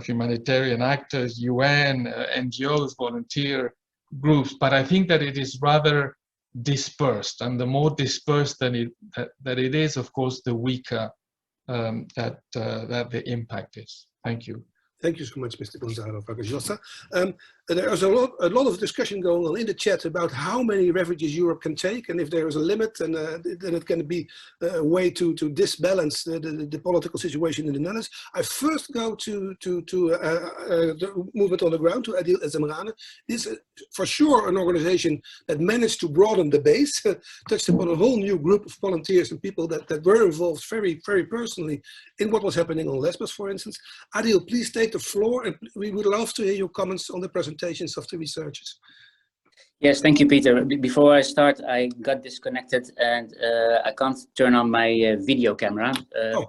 humanitarian actors, UN, NGOs, volunteer groups, but I think that it is rather dispersed, and the more dispersed that it is, of course, the weaker that the impact is. Thank you. Thank you so much, Mr. Gonzalo Vargas-Llosa. There is a lot of discussion going on in the chat about how many refugees Europe can take, and if there is a limit, and then it can be a way to disbalance the political situation in the Netherlands. I first go to the movement on the ground, to Adil Ezemrane. This is for sure an organization that managed to broaden the base, touched upon a whole new group of volunteers and people that were involved very, very personally in what was happening on Lesbos, for instance. Adil, please take the floor, and we would love to hear your comments on the presentations of the researchers. Yes, thank you, Peter. Before I start, I got disconnected and I can't turn on my video camera. You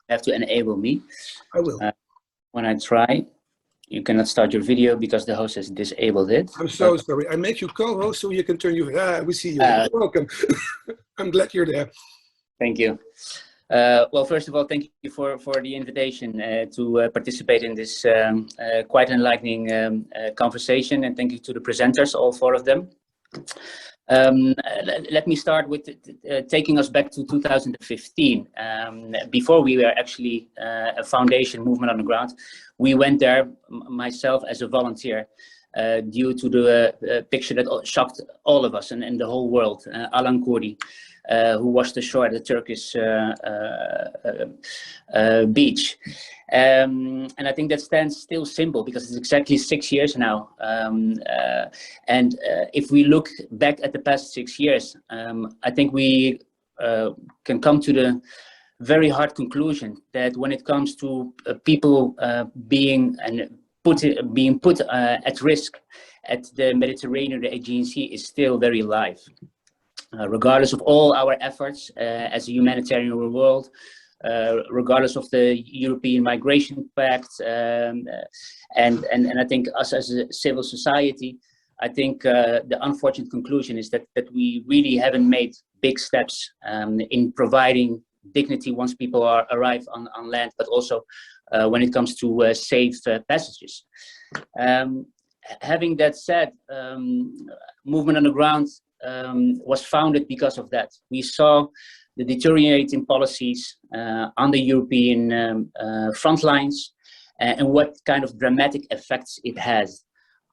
have to enable me. I will. When I try, you cannot start your video because the host has disabled it. I'm so sorry. I make you co-host so you can turn your... we see you. Welcome. I'm glad you're there. Thank you. Well, first of all, thank you for the invitation to participate in this quite enlightening conversation, and thank you to the presenters, all four of them. Let me start with taking us back to 2015. Before we were actually a foundation movement on the ground, we went there, myself as a volunteer, due to the picture that shocked all of us and the whole world, Alan Kurdi. Who washed ashore at the Turkish beach. And I think that stands still symbol because it's exactly 6 years now. And if we look back at the past 6 years, I think we can come to the very hard conclusion that when it comes to people being put at risk at the Mediterranean, the Aegean Sea is still very live. Regardless of all our efforts as a humanitarian world, regardless of the European Migration Pact, and I think us as a civil society, I think the unfortunate conclusion is that we really haven't made big steps in providing dignity once people arrive on land, but also when it comes to safe passages. Having that said, movement on the ground was founded because of that. We saw the deteriorating policies on the European front lines and what kind of dramatic effects it has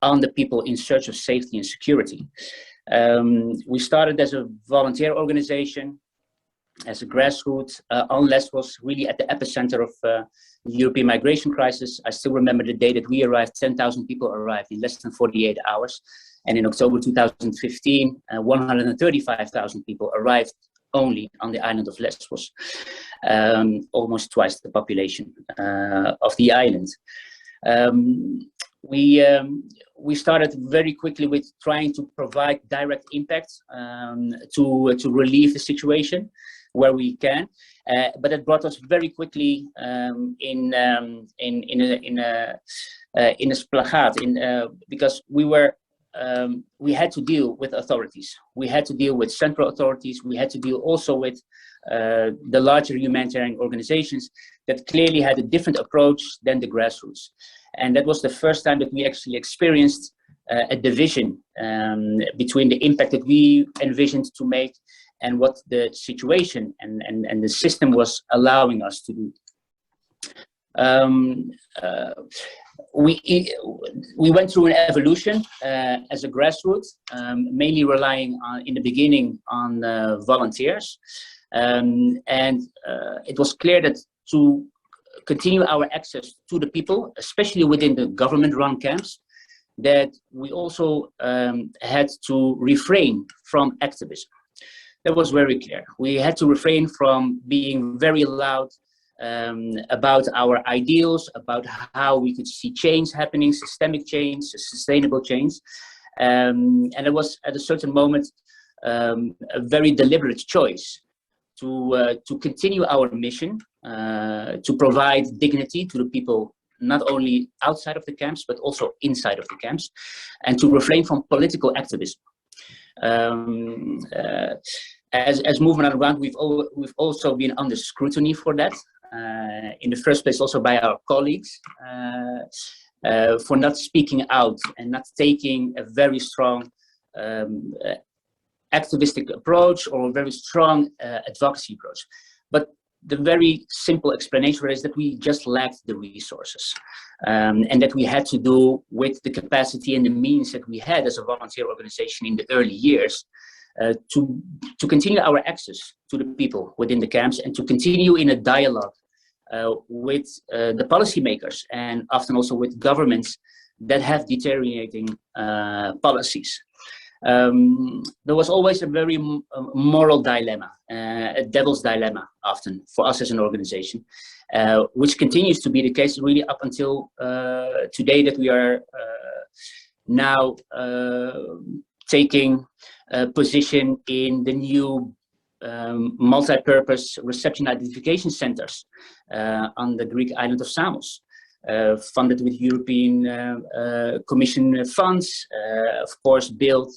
on the people in search of safety and security. We started as a volunteer organization, as a grassroots on Lesbos, really at the epicenter of the European migration crisis. I still remember the day that we arrived, 10,000 people arrived in less than 48 hours. And in October 2015, 135,000 people arrived only on the island of Lesbos, almost twice the population of the island. We we started very quickly with trying to provide direct impact to relieve the situation where we can, but it brought us very quickly in a splagaat, because we had to deal with authorities. We had to deal with central authorities. We had to deal also with the larger humanitarian organizations that clearly had a different approach than the grassroots. And that was the first time that we actually experienced a division between the impact that we envisioned to make and what the situation and the system was allowing us to do. We went through an evolution as a grassroots, mainly relying on, in the beginning, on volunteers. It was clear that to continue our access to the people, especially within the government-run camps, that we also had to refrain from activism. That was very clear. We had to refrain from being very loud about our ideals, about how we could see change happening, systemic change, sustainable change. And it was at a certain moment a very deliberate choice to continue our mission, to provide dignity to the people, not only outside of the camps, but also inside of the camps, and to refrain from political activism. As movement on the ground, we've also been under scrutiny for that. In the first place, also by our colleagues, for not speaking out and not taking a very strong activistic approach or a very strong advocacy approach. But the very simple explanation is that we just lacked the resources, and that we had to do with the capacity and the means that we had as a volunteer organization in the early years to continue our access to the people within the camps and to continue in a dialogue with the policymakers and often also with governments that have deteriorating policies. There was always a very moral dilemma, a devil's dilemma often for us as an organization, which continues to be the case really up until today, that we are now taking a position in the new multi-purpose reception identification centers on the Greek island of Samos, funded with European Commission funds, of course built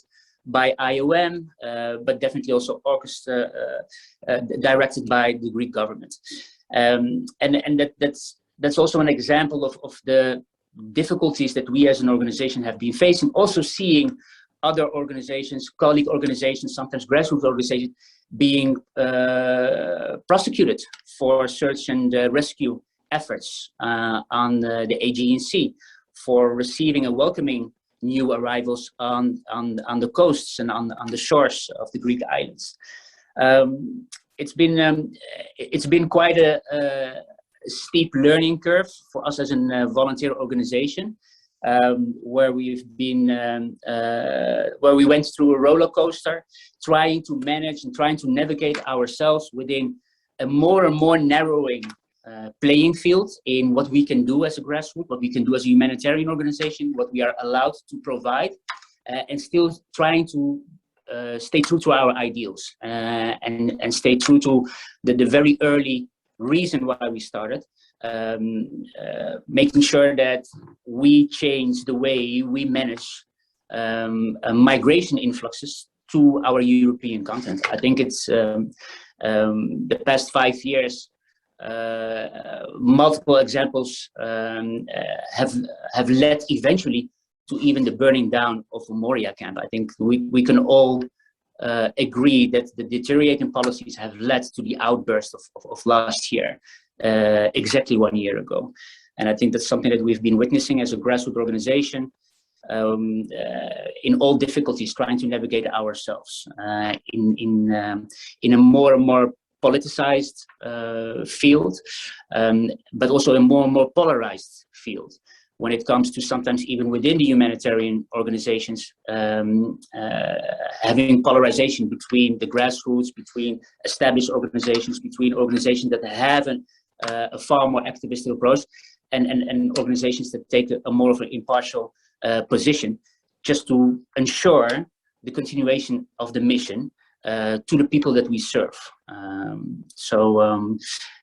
by IOM, but definitely also directed by the Greek government. And that's also an example of the difficulties that we as an organization have been facing, also seeing other organizations, colleague organizations, sometimes grassroots organizations, being prosecuted for search and rescue efforts on the Aegean Sea, for receiving and welcoming new arrivals on the coasts and on the shores of the Greek islands. It's been quite a steep learning curve for us as a volunteer organization, where we went through a roller coaster, trying to manage and trying to navigate ourselves within a more and more narrowing playing field in what we can do as a grassroots, what we can do as a humanitarian organization, what we are allowed to provide, and still trying to stay true to our ideals and stay true to the very early reason why we started, making sure that we change the way we manage migration influxes to our European continent. I think it's the past 5 years, multiple examples have led eventually to even the burning down of the Moria camp. I think we can all agree that the deteriorating policies have led to the outburst of last year, exactly 1 year ago. And I think that's something that we've been witnessing as a grassroots organization, in all difficulties, trying to navigate ourselves in a more and more politicized field, but also a more and more polarized field when it comes to sometimes even within the humanitarian organizations, having polarization between the grassroots, between established organizations, between organizations that have a far more activistic approach, and organizations that take a more of an impartial position, just to ensure the continuation of the mission to the people that we serve.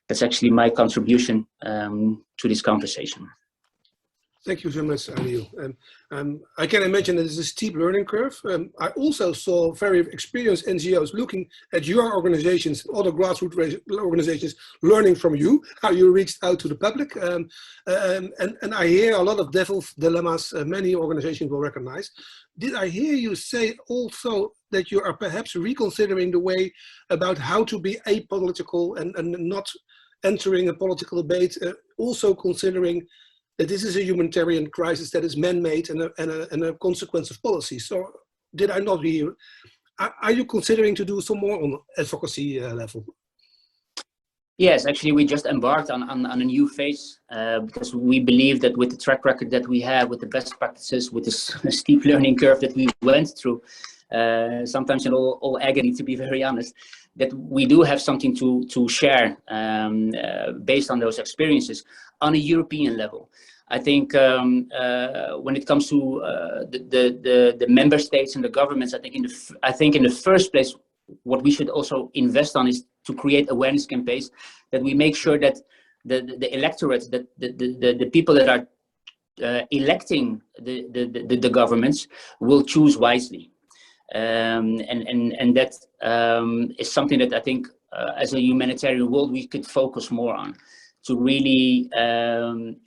That's actually my contribution to this conversation. Thank you so much, Adil. I can imagine that it's a steep learning curve. I also saw very experienced NGOs looking at your organizations, other grassroots organizations, learning from you, how you reached out to the public. And I hear a lot of devil's dilemmas many organizations will recognize. Did I hear you say also that you are perhaps reconsidering the way about how to be apolitical and not entering a political debate, also considering that this is a humanitarian crisis that is man-made and a consequence of policy? So did I not hear you? Are you considering to do some more on advocacy level? Yes, actually, we just embarked on a new phase because we believe that with the track record that we have, with the best practices, with this steep learning curve that we went through, sometimes in all agony, to be very honest, that we do have something to share based on those experiences on a European level. I think when it comes to the member states and the governments, I think in the first place, what we should also invest on is to create awareness campaigns, that we make sure that the electorate, that the people that are electing the governments will choose wisely. And that is something that I think as a humanitarian world we could focus more on, to really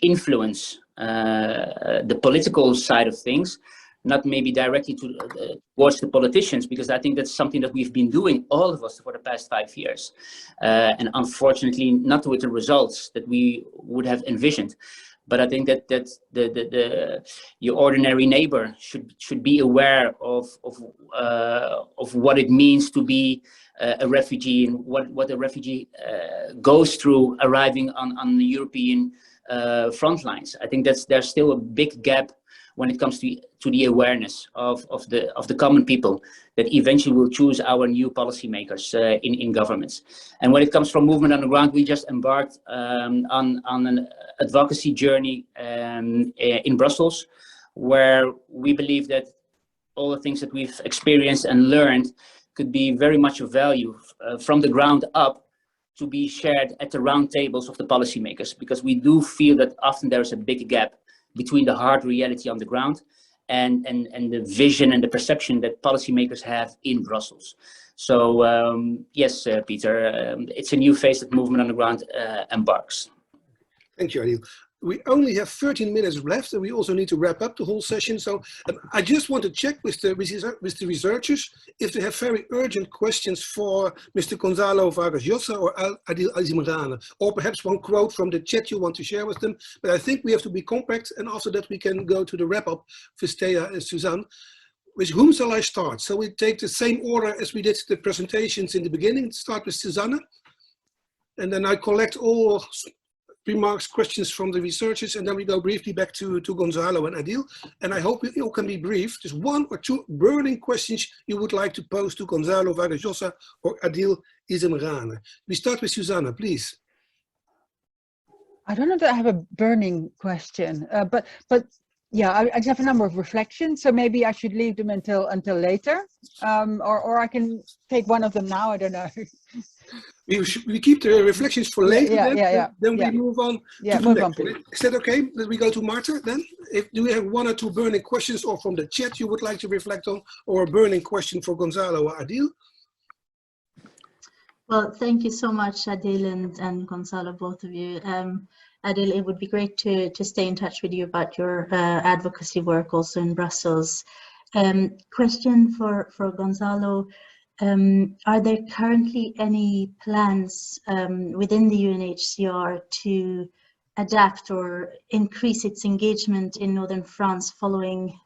influence the political side of things, not maybe directly towards the politicians, because I think that's something that we've been doing, all of us, for the past 5 years. And unfortunately, not with the results that we would have envisioned. But I think that your ordinary neighbor should be aware of what it means to be a refugee, and what a refugee goes through arriving on the European front lines. I think there's still a big gap when it comes to the awareness of the common people that eventually will choose our new policymakers in governments. And when it comes from movement on the ground, we just embarked on an advocacy journey in Brussels, where we believe that all the things that we've experienced and learned could be very much of value from the ground up to be shared at the round tables of the policymakers, because we do feel that often there's a big gap between the hard reality on the ground and the vision and the perception that policymakers have in Brussels. So yes, Peter, it's a new phase that movement on the ground embarks. Thank you, Adil. We only have 13 minutes left, and we also need to wrap up the whole session. So I just want to check with the researchers if they have very urgent questions for Mr. Gonzalo Vargas Llosa or Adil Izimrane, or perhaps one quote from the chat you want to share with them. But I think we have to be compact, and after that we can go to the wrap-up for Stea and Suzanne. With whom shall I start? So we take the same order as we did the presentations in the beginning. Start with Suzanne, and then I collect all remarks, questions from the researchers, and then we go briefly back to Gonzalo and Adil. And I hope you all can be brief. Just one or two burning questions you would like to pose to Gonzalo Vargas Llosa or Adil Izimrane. We start with Susanna, please. I don't know that I have a burning question, but yeah, I just have a number of reflections. So maybe I should leave them until later, or I can take one of them now. I don't know. We keep the reflections for later. Then we move on. Yeah, move on, please. Is that okay? Then we go to Marta then. Do we have one or two burning questions, or from the chat you would like to reflect on, or a burning question for Gonzalo or Adil? Well, thank you so much, Adil and Gonzalo, both of you. Adil, it would be great to stay in touch with you about your advocacy work also in Brussels. Question for Gonzalo. Are there currently any plans within the UNHCR to adapt or increase its engagement in northern France following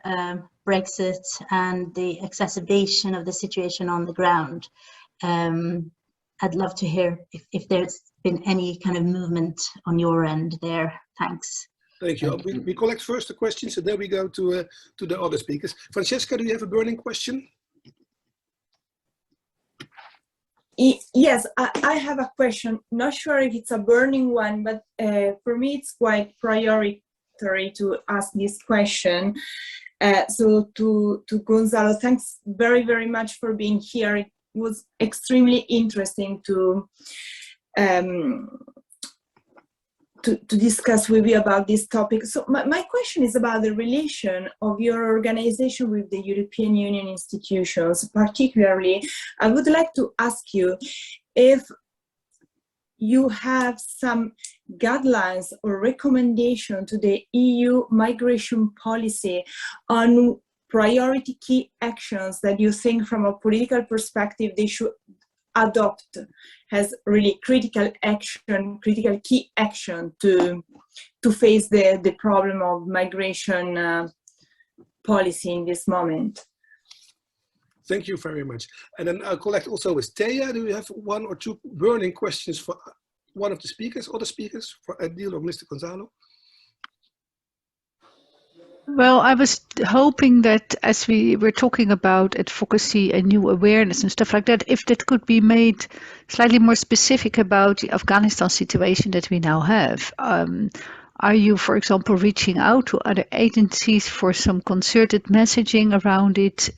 Brexit and the exacerbation of the situation on the ground? I'd love to hear if there's been any kind of movement on your end there. Thanks. Thank you. We collect first the questions, and then we go to the other speakers. Francesca, do you have a burning question? Yes, I have a question. Not sure if it's a burning one, but for me it's quite priority contradictory to ask this question. So to Gonzalo, thanks very, very much for being here. It was extremely interesting to discuss with you about this topic. So my question is about the relation of your organization with the European Union institutions. Particularly, I would like to ask you if you have some guidelines or recommendation to the EU migration policy on priority key actions that you think from a political perspective they should adopt as really critical key action to face the problem of migration policy in this moment. Thank you very much. And then I'll collect also with Thea. Do you have one or two burning questions for one of the speakers, other speakers, for Adil or Mr. Gonzalo? Well, I was hoping that as we were talking about advocacy and new awareness and stuff like that, if that could be made slightly more specific about the Afghanistan situation that we now have. Are you, for example, reaching out to other agencies for some concerted messaging around it?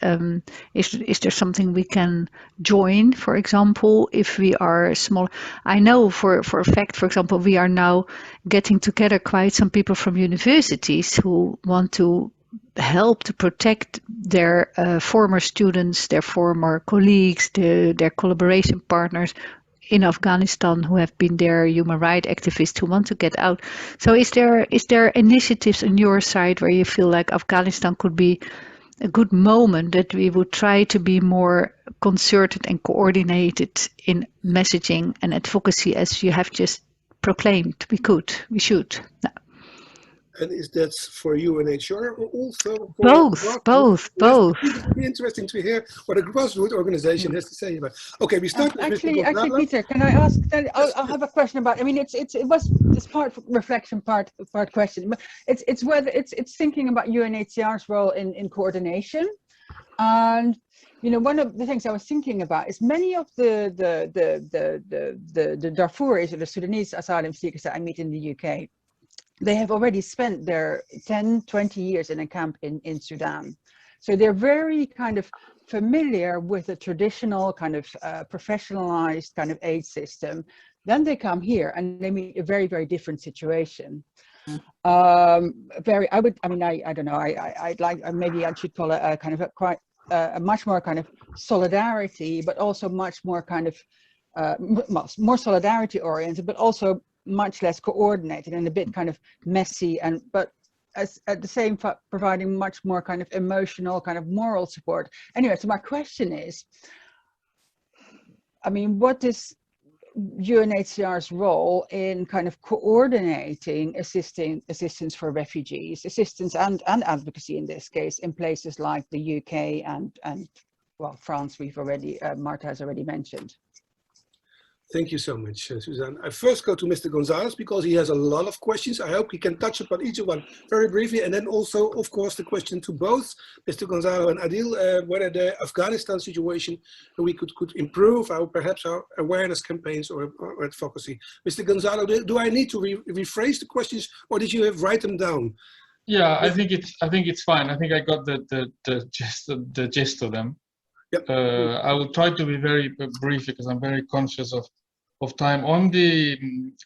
Is there something we can join, for example, if we are small? I know for a fact, for example, we are now getting together quite some people from universities who want to help to protect their former students, their former colleagues, their collaboration partners in Afghanistan who have been there, human rights activists who want to get out. So is there initiatives on your side where you feel like Afghanistan could be a good moment that we would try to be more concerted and coordinated in messaging and advocacy as you have just proclaimed we should? No. And is that for UNHCR or also for both? It would be interesting to hear what a grassroots organization has to say about. Okay, we start with actually, Peter, can I ask? I'll have a question about. I mean, it was this part reflection, part question. But it's whether it's thinking about UNHCR's role in coordination, and you know, one of the things I was thinking about is many of the Darfuris or the Sudanese asylum seekers that I meet in the UK. They have already spent their 10, 20 years in a camp in Sudan. So they're very kind of familiar with the traditional kind of professionalized kind of aid system. Then they come here and they meet a very, very different situation. I don't know, I'd like, maybe I should call it a kind of a much more kind of solidarity, but also much more kind of, more solidarity oriented, but also much less coordinated and a bit kind of messy, but at the same time providing much more kind of emotional, kind of moral support. Anyway, so my question is, I mean, what is UNHCR's role in kind of coordinating assistance for refugees, assistance and advocacy in this case in places like the UK and well, France, we've already, Marta has already mentioned. Thank you so much, Suzanne. I first go to Mr. Gonzalez because he has a lot of questions. I hope he can touch upon each one very briefly. And then also, of course, the question to both Mr. Gonzalo and Adil, whether the Afghanistan situation we could improve perhaps our awareness campaigns or advocacy. Mr. Gonzalo, do I need to rephrase the questions or did you write them down? Yeah, I think it's fine. I think I got the gist of them. Yep. I will try to be very brief because I'm very conscious of time. On the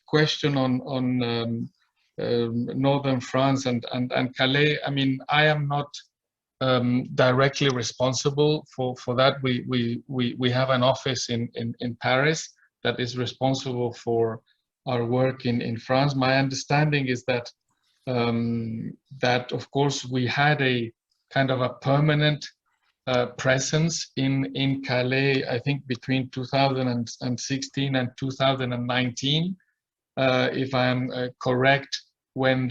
question on northern France and Calais, I mean, I am not directly responsible for that. We have an office in Paris that is responsible for our work in France. My understanding is that that of course we had a kind of a permanent presence in Calais, I think between 2016 and 2019, if I am correct, when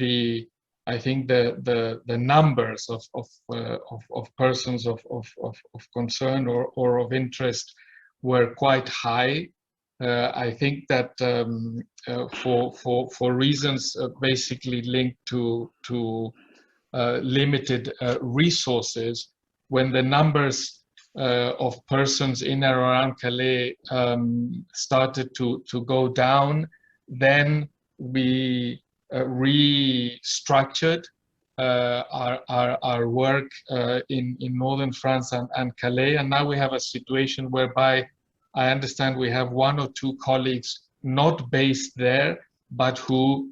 I think the numbers of persons of concern or of interest were quite high. I think that for reasons basically linked to limited resources, when the numbers of persons in and around Calais started to go down, then we restructured our work in northern France and Calais, and now we have a situation whereby I understand we have 1 or 2 colleagues not based there, but who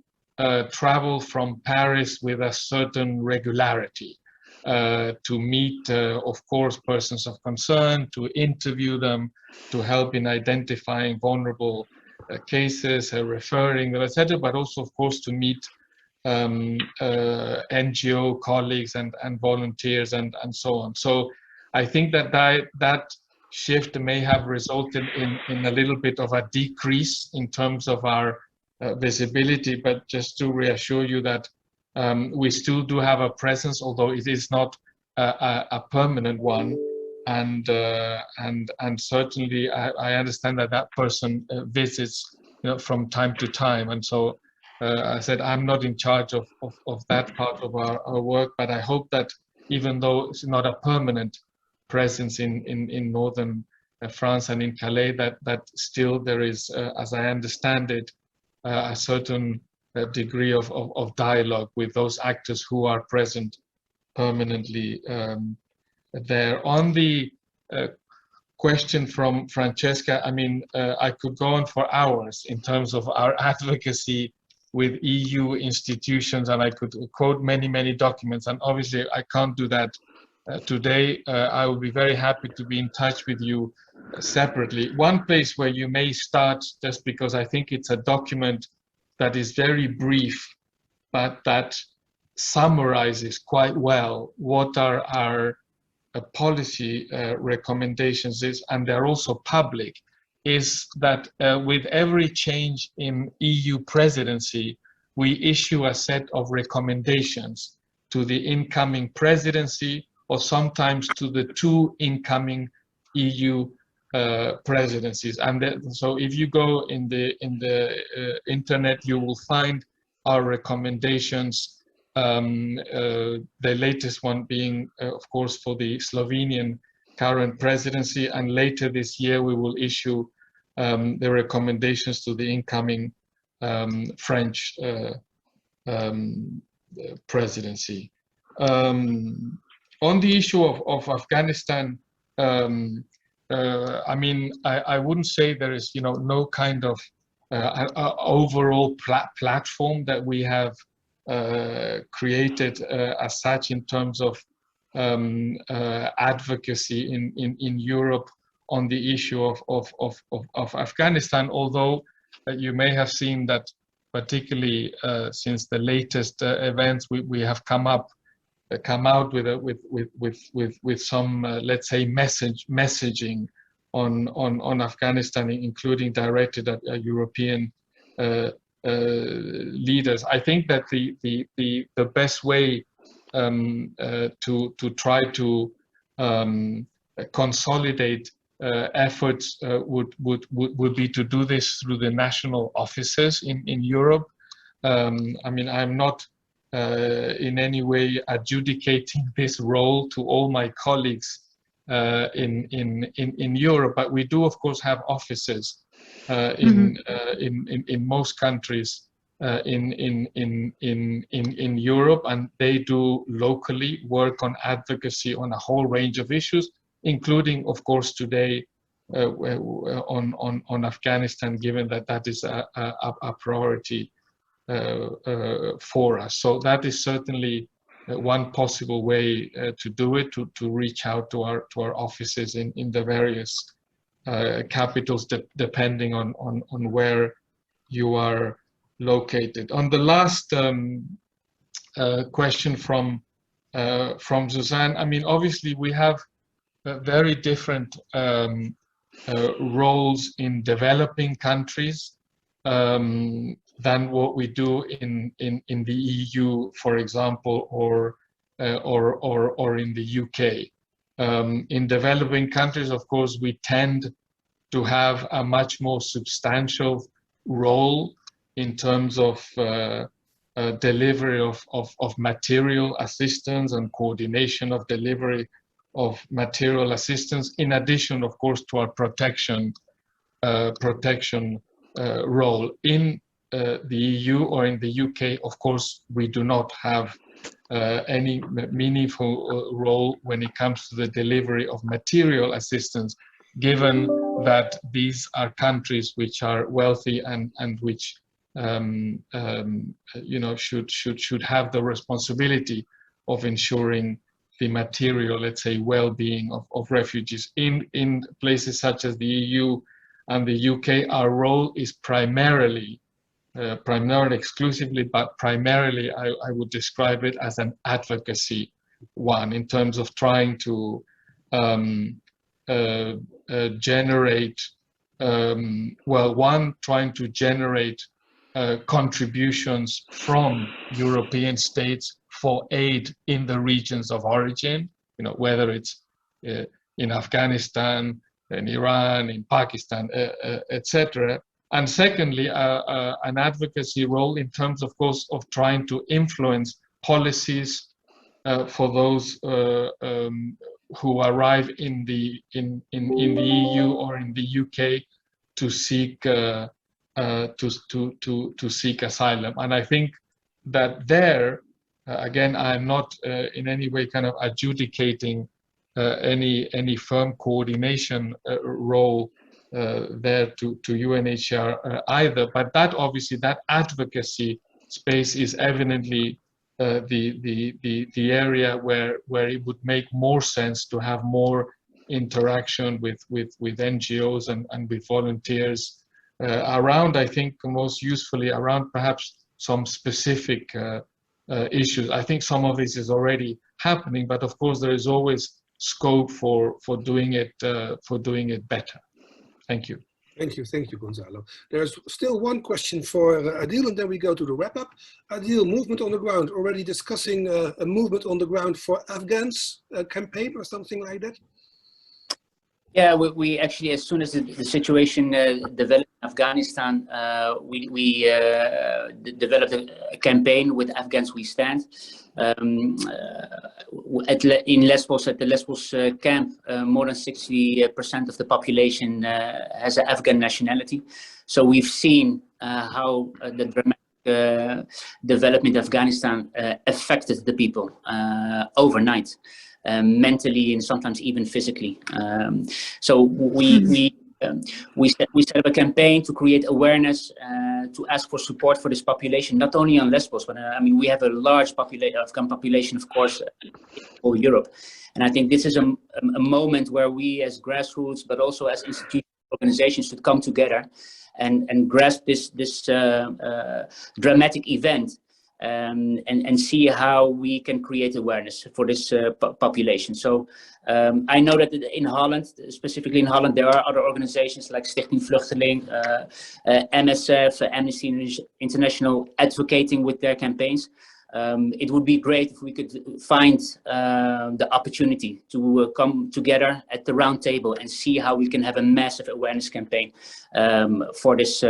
travel from Paris with a certain regularity to meet, of course, persons of concern, to interview them, to help in identifying vulnerable cases, referring them, etc., but also, of course, to meet NGO colleagues and volunteers and so on. So I think that shift may have resulted in a little bit of a decrease in terms of our visibility, but just to reassure you that we still do have a presence, although it is not a permanent one, and certainly I understand that person visits, from time to time, and so I said I'm not in charge of that part of our work, but I hope that even though it's not a permanent presence in northern France and in Calais, that still there is, as I understand it, a certain degree of dialogue with those actors who are present permanently there. On the question from Francesca, I mean, I could go on for hours in terms of our advocacy with EU institutions, and I could quote many documents, and obviously I can't do that today. I will be very happy to be in touch with you separately. One place where you may start, just because I think it's a document that is very brief, but that summarizes quite well what are our policy recommendations is, and they're also public, is that with every change in EU presidency, we issue a set of recommendations to the incoming presidency, or sometimes to the 2 incoming EU presidencies. And so if you go in the internet, you will find our recommendations, the latest one being, of course, for the Slovenian current presidency, and later this year we will issue the recommendations to the incoming French presidency. On the issue of Afghanistan, I mean, I wouldn't say there is, no kind of overall platform that we have created as such in terms of advocacy in Europe on the issue of Afghanistan, although you may have seen that particularly since the latest events, we have come out with some let's say messaging on Afghanistan, including directed at European leaders. I think that the best way to try to consolidate efforts would be to do this through the national offices in Europe. I mean, I'm not in any way adjudicating this role to all my colleagues in Europe, but we do, of course, have offices in most countries in Europe, and they do locally work on advocacy on a whole range of issues, including, of course, today on Afghanistan, given that is a priority for us. So that is certainly one possible way to do it, to reach out to our offices in the various capitals, depending on where you are located. On the last question from Suzanne, I mean, obviously we have very different roles in developing countries than what we do in the EU, for example, or in the UK. In developing countries, of course, we tend to have a much more substantial role in terms of delivery of material assistance and coordination of delivery of material assistance, in addition, of course, to our protection role. In the EU or in the UK, of course, we do not have any meaningful role when it comes to the delivery of material assistance, given that these are countries which are wealthy and which should have the responsibility of ensuring the material, let's say, well-being of refugees. In places such as the EU and the UK, our role is primarily exclusively, but primarily I would describe it as an advocacy one, in terms of trying to generate, trying to generate contributions from European states for aid in the regions of origin, whether it's in Afghanistan, in Iran, in Pakistan, etc. And secondly, an advocacy role in terms, of course, of trying to influence policies for those who arrive in the EU or in the UK to seek seek asylum. And I think that there, again, I'm not in any way kind of adjudicating any firm coordination role there to UNHCR either, but that obviously, that advocacy space is evidently the area where it would make more sense to have more interaction with NGOs and with volunteers around, I think most usefully around perhaps some specific issues. I think some of this is already happening, but of course there is always scope for doing it better. Thank you. Thank you, Gonzalo. There's still one question for Adil, and then we go to the wrap-up. Adil, movement on the ground, already discussing a movement on the ground for Afghans campaign or something like that? Yeah, we actually, as soon as the situation developed in Afghanistan, we developed a campaign with Afghans We Stand. In Lesbos, at the Lesbos camp, more than 60% of the population has an Afghan nationality. So we've seen how the dramatic development of Afghanistan affected the people overnight. Mentally and sometimes even physically. So we set up a campaign to create awareness, to ask for support for this population, not only on Lesbos, but I mean, we have a large Afghan population, of course, in all Europe. And I think this is a moment where we as grassroots, but also as institutional organizations, should come together and grasp this dramatic event. And see how we can create awareness for this population. So I know that in Holland, specifically in Holland, there are other organizations like Stichting Vluchteling, MSF, Amnesty International advocating with their campaigns. It would be great if we could find the opportunity to come together at the round table and see how we can have a massive awareness campaign for this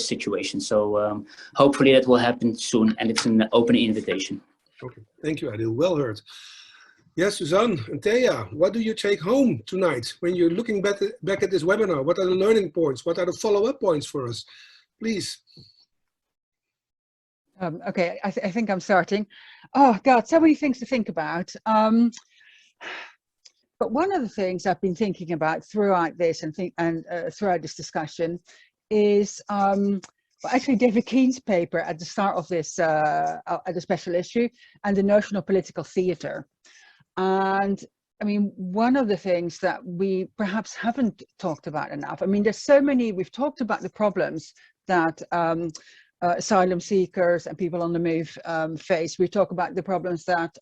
situation. So hopefully that will happen soon, and it's an open invitation. Okay, thank you, Adil. Well heard. Yes, Suzanne and Thea, what do you take home tonight when you're looking back at this webinar? What are the learning points? What are the follow-up points for us? Please. Okay, I think I'm starting. Oh God, so many things to think about. But one of the things I've been thinking about throughout this and throughout this discussion is actually David Keen's paper at the start of this at the special issue, and the notion of political theatre. And I mean, one of the things that we perhaps haven't talked about enough. I mean, there's so many. We've talked about the problems that asylum seekers and people on the move face. We talk about the problems that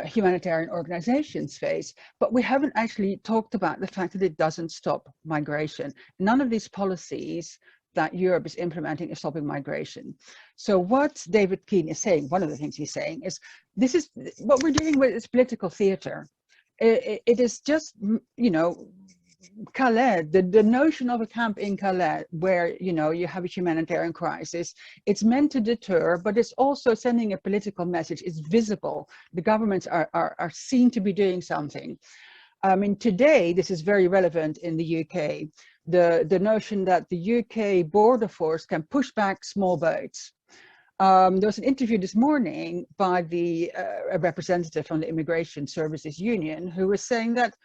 humanitarian organizations face, but we haven't actually talked about the fact that it doesn't stop migration. None of these policies that Europe is implementing is stopping migration. So what David Keen is saying, one of the things he's saying is, this is what we're dealing with is political theater. It is just, you know, Calais, the notion of a camp in Calais where, you know, you have a humanitarian crisis, it's meant to deter, but it's also sending a political message. It's visible. The governments are seen to be doing something. I mean, today, this is very relevant in the UK, the notion that the UK border force can push back small boats. There was an interview this morning by a representative from the Immigration Services Union who was saying that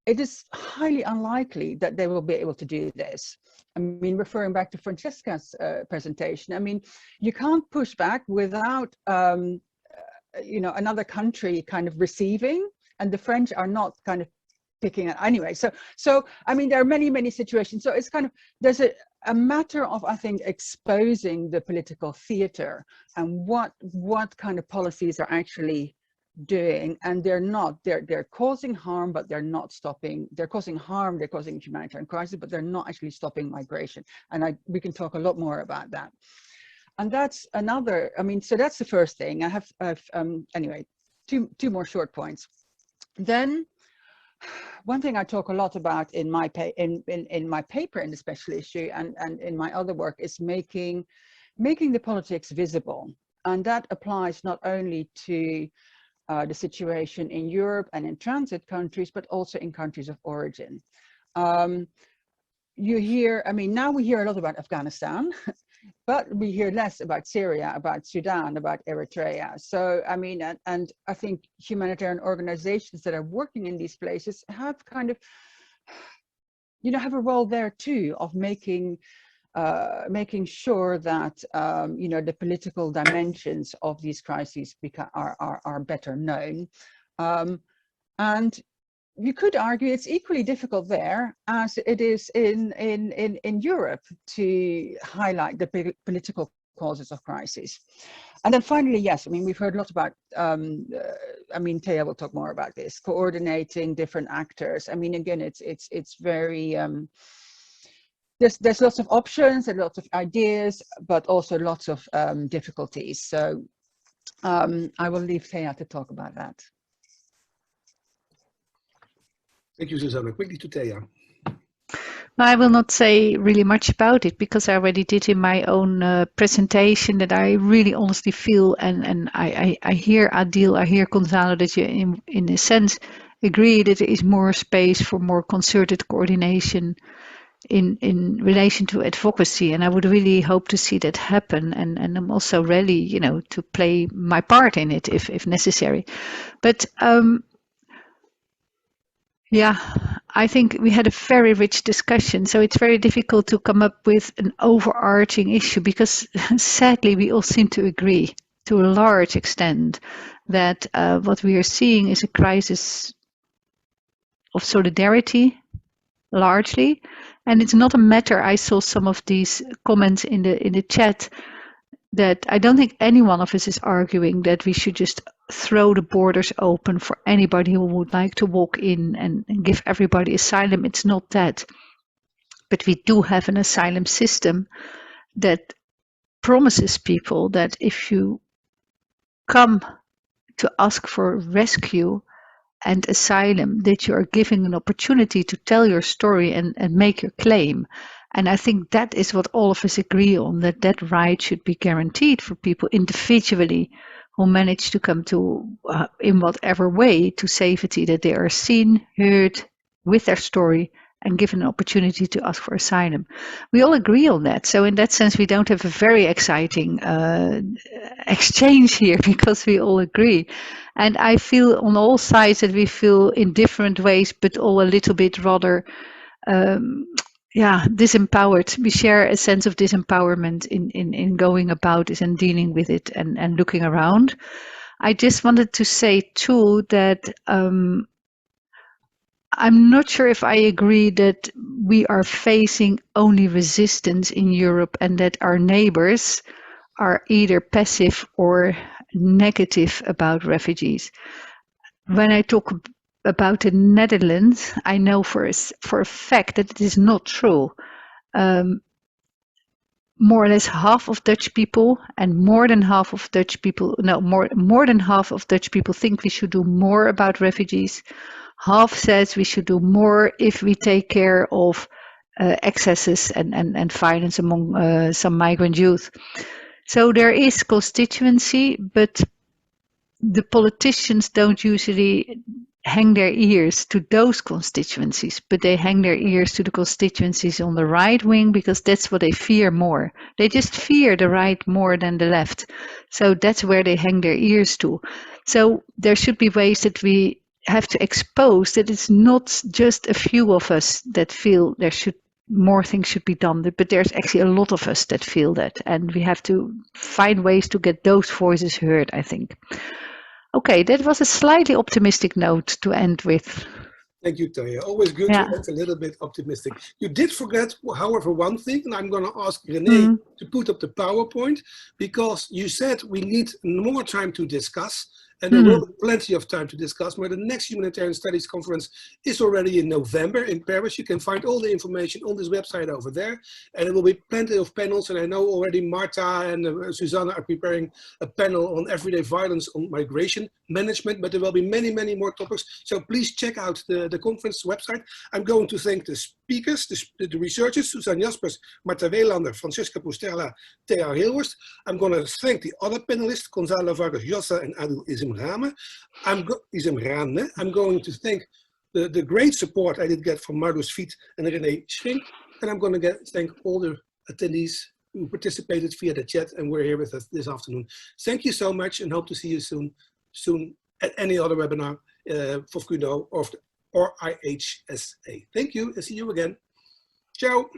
it is highly unlikely that they will be able to do this. I mean, referring back to Francesca's presentation, I mean, you can't push back without, you know, another country kind of receiving, and the French are not kind of picking it anyway. So I mean, there are many situations. So it's kind of, there's a matter of, I think, exposing the political theater and what kind of policies are actually doing, and they're causing harm, but they're not stopping. They're causing harm, they're causing humanitarian crisis, but they're not actually stopping migration. And we can talk a lot more about that. And that's another, I mean, so that's the first thing. I have anyway, two more short points. Then one thing I talk a lot about in my my paper in the special issue and in my other work is making the politics visible. And that applies not only to the situation in Europe and in transit countries, but also in countries of origin. You hear, I mean, now we hear a lot about Afghanistan, but we hear less about Syria, about Sudan, about Eritrea. So, I mean, and I think humanitarian organizations that are working in these places have kind of, you know, have a role there too of making sure that, you know, the political dimensions of these crises are better known. And you could argue it's equally difficult there as it is in Europe to highlight the political causes of crisis. And then finally, yes, I mean, we've heard a lot about, I mean, Thea will talk more about this, coordinating different actors. I mean, again, it's very, there's lots of options and lots of ideas, but also lots of difficulties. So I will leave Thea to talk about that. Thank you, Susanna. Quickly to Thea. I will not say really much about it because I already did in my own presentation that I really honestly feel, and I hear Adil, I hear Gonzalo, that you in a sense agree that there is more space for more concerted coordination in relation to advocacy, and I would really hope to see that happen, and I'm also ready, you know, to play my part in it if necessary. But yeah, I think we had a very rich discussion, so it's very difficult to come up with an overarching issue because sadly we all seem to agree to a large extent that what we are seeing is a crisis of solidarity, largely, and it's not a matter. I saw some of these comments in the chat that I don't think any one of us is arguing that we should just throw the borders open for anybody who would like to walk in and give everybody asylum. It's not that. But we do have an asylum system that promises people that if you come to ask for rescue and asylum, that you are given an opportunity to tell your story and make your claim. And I think that is what all of us agree on, that right should be guaranteed for people individually who manage to come to, in whatever way, to safety, that they are seen, heard with their story and given an opportunity to ask for asylum. We all agree on that. So in that sense, we don't have a very exciting exchange here because we all agree. And I feel on all sides that we feel in different ways, but all a little bit rather disempowered. We share a sense of disempowerment in going about it and dealing with it and looking around. I just wanted to say too that I'm not sure if I agree that we are facing only resistance in Europe and that our neighbors are either passive or negative about refugees. When I talk about the Netherlands, I know for a fact that it is not true. More or less half of Dutch people and more than half of Dutch people, more than half of Dutch people think we should do more about refugees. Half says we should do more if we take care of excesses and violence among some migrant youth. So there is constituency, but the politicians don't usually hang their ears to those constituencies, but they hang their ears to the constituencies on the right wing because that's what they fear more. They just fear the right more than the left. So that's where they hang their ears to. So there should be ways that we have to expose that it's not just a few of us that feel more things should be done, but there's actually a lot of us that feel that, and we have to find ways to get those voices heard, I think. Okay, that was a slightly optimistic note to end with. Thank you, Tanya. Always good to end a little bit optimistic. You did forget, however, one thing, and I'm going to ask René to put up the PowerPoint, because you said we need more time to discuss, and there will be plenty of time to discuss. But the next Humanitarian Studies Conference is already in November in Paris. You can find all the information on this website over there, and there will be plenty of panels. And I know already Marta and Susanna are preparing a panel on everyday violence on migration management, but there will be many, many more topics. So please check out the conference website. I'm going to thank the speakers, the researchers, Susan Jaspers, Marta Welander, Francisca Pusterla, Thea Hilhorst. I'm going to thank the other panelists, Gonzalo Vargas Llosa and Adil Izimrane. I'm going to thank the great support I did get from Marloes Fiet and René Schenk. And I'm going to thank all the attendees who participated via the chat and were here with us this afternoon. Thank you so much, and hope to see you soon at any other webinar for KUNO or IHSA. Thank you, and see you again. Ciao.